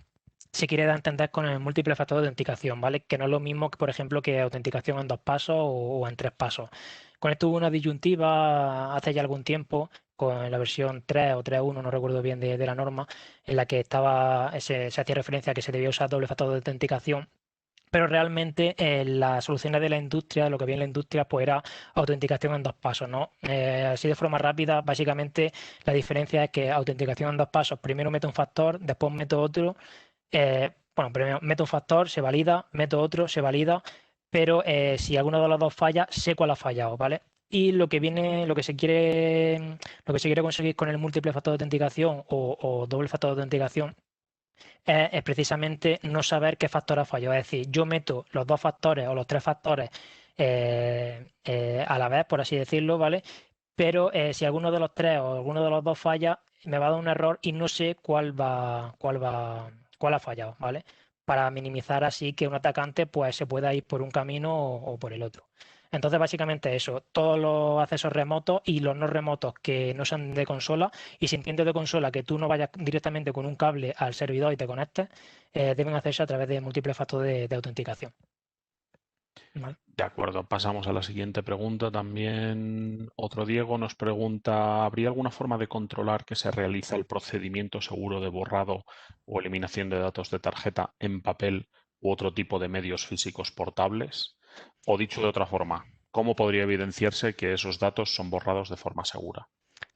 dar a entender con el múltiple factor de autenticación, ¿vale? Que no es lo mismo que, por ejemplo, que autenticación en 2 pasos o en 3 pasos. Con esto hubo una disyuntiva hace ya algún tiempo, con la versión 3 o 3.1, no recuerdo bien de la norma, en la que se hacía referencia a que se debía usar doble factor de autenticación, pero realmente las soluciones de la industria, lo que había en la industria, pues era autenticación en 2 pasos, ¿no? Así de forma rápida, básicamente la diferencia es que autenticación en 2 pasos, primero meto un factor, después meto otro, bueno, primero meto un factor, se valida, meto otro, se valida, pero si alguno de los dos falla, sé cuál ha fallado, ¿vale? Y lo que se quiere conseguir con el múltiple factor de autenticación o doble factor de autenticación es precisamente no saber qué factor ha fallado. Es decir, yo meto los 2 factores o los 3 factores a la vez, por así decirlo, ¿vale? Pero si alguno de los tres o alguno de los dos falla, me va a dar un error y no sé cuál ha fallado, ¿vale? Para minimizar así que un atacante pues se pueda ir por un camino o por el otro. Entonces, básicamente eso, todos los accesos remotos y los no remotos que no sean de consola, y si entiendo de consola que tú no vayas directamente con un cable al servidor y te conectes, deben hacerse a través de múltiples factores de autenticación. ¿Vale? De acuerdo, pasamos a la siguiente pregunta. También otro Diego nos pregunta, ¿habría alguna forma de controlar que se realiza el procedimiento seguro de borrado o eliminación de datos de tarjeta en papel u otro tipo de medios físicos portables? O dicho de otra forma, ¿cómo podría evidenciarse que esos datos son borrados de forma segura?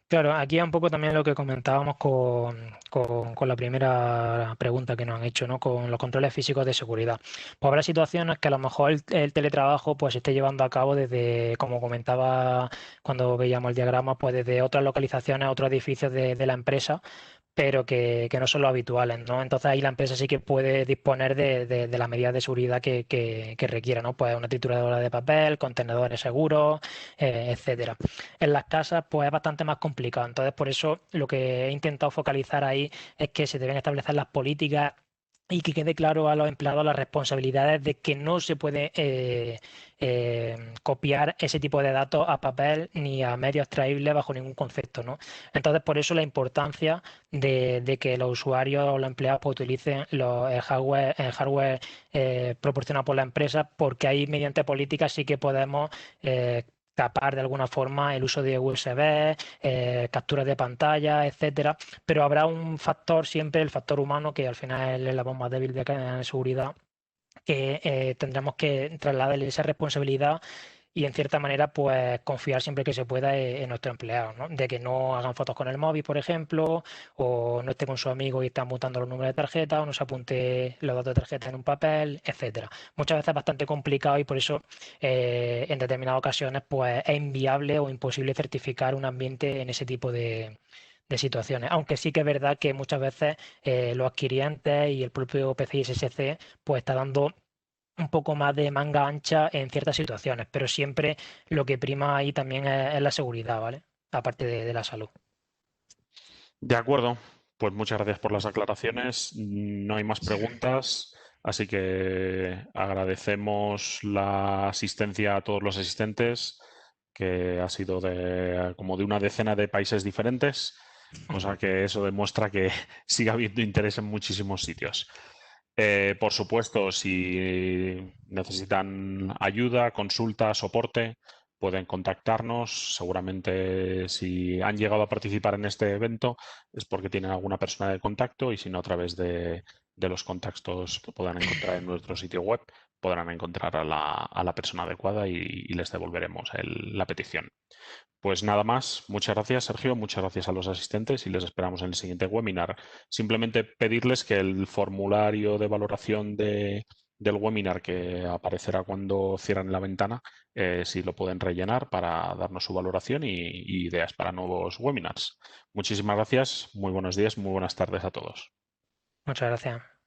Claro, aquí es un poco también lo que comentábamos con la primera pregunta que nos han hecho, ¿no? Con los controles físicos de seguridad. Pues habrá situaciones que a lo mejor el teletrabajo pues se esté llevando a cabo desde, como comentaba cuando veíamos el diagrama, pues desde otras localizaciones, otros edificios de la empresa, pero que no son los habituales, ¿no? Entonces ahí la empresa sí que puede disponer de las medidas de seguridad que requiera, ¿no? Pues una trituradora de papel, contenedores seguros, etcétera. En las casas, pues es bastante más complicado. Entonces, por eso lo que he intentado focalizar ahí es que se deben establecer las políticas y que quede claro a los empleados las responsabilidades de que no se puede copiar ese tipo de datos a papel ni a medios extraíbles bajo ningún concepto, ¿no? Entonces, por eso la importancia de que los usuarios o los empleados pues, utilicen el hardware proporcionado por la empresa, porque ahí mediante políticas sí que podemos tapar de alguna forma el uso de USB, capturas de pantalla, etcétera, pero habrá un factor siempre, el factor humano, que al final es la bomba débil de cadena de seguridad, que tendremos que trasladarle esa responsabilidad y en cierta manera pues confiar siempre que se pueda en nuestros empleados, ¿no? De que no hagan fotos con el móvil, por ejemplo, o no esté con su amigo y están apuntando los números de tarjeta, o no se apunte los datos de tarjeta en un papel, etcétera. Muchas veces es bastante complicado y por eso en determinadas ocasiones pues es inviable o imposible certificar un ambiente en ese tipo de situaciones, aunque sí que es verdad que muchas veces los adquirientes y el propio PCI SSC pues está dando un poco más de manga ancha en ciertas situaciones, pero siempre lo que prima ahí también es la seguridad, ¿vale? Aparte de la salud. De acuerdo, pues muchas gracias por las aclaraciones. No hay más preguntas, así que agradecemos la asistencia a todos los asistentes, que ha sido como de una decena de países diferentes, o sea que eso demuestra que sigue habiendo interés en muchísimos sitios. Por supuesto, si necesitan ayuda, consulta, soporte, pueden contactarnos. Seguramente si han llegado a participar en este evento es porque tienen alguna persona de contacto y si no a través de los contactos que puedan encontrar en nuestro sitio web podrán encontrar a la persona adecuada y les devolveremos la petición. Pues nada más, muchas gracias Sergio, muchas gracias a los asistentes y les esperamos en el siguiente webinar. Simplemente pedirles que el formulario de valoración del webinar que aparecerá cuando cierren la ventana, si lo pueden rellenar para darnos su valoración y ideas para nuevos webinars. Muchísimas gracias, muy buenos días, muy buenas tardes a todos. Muchas gracias.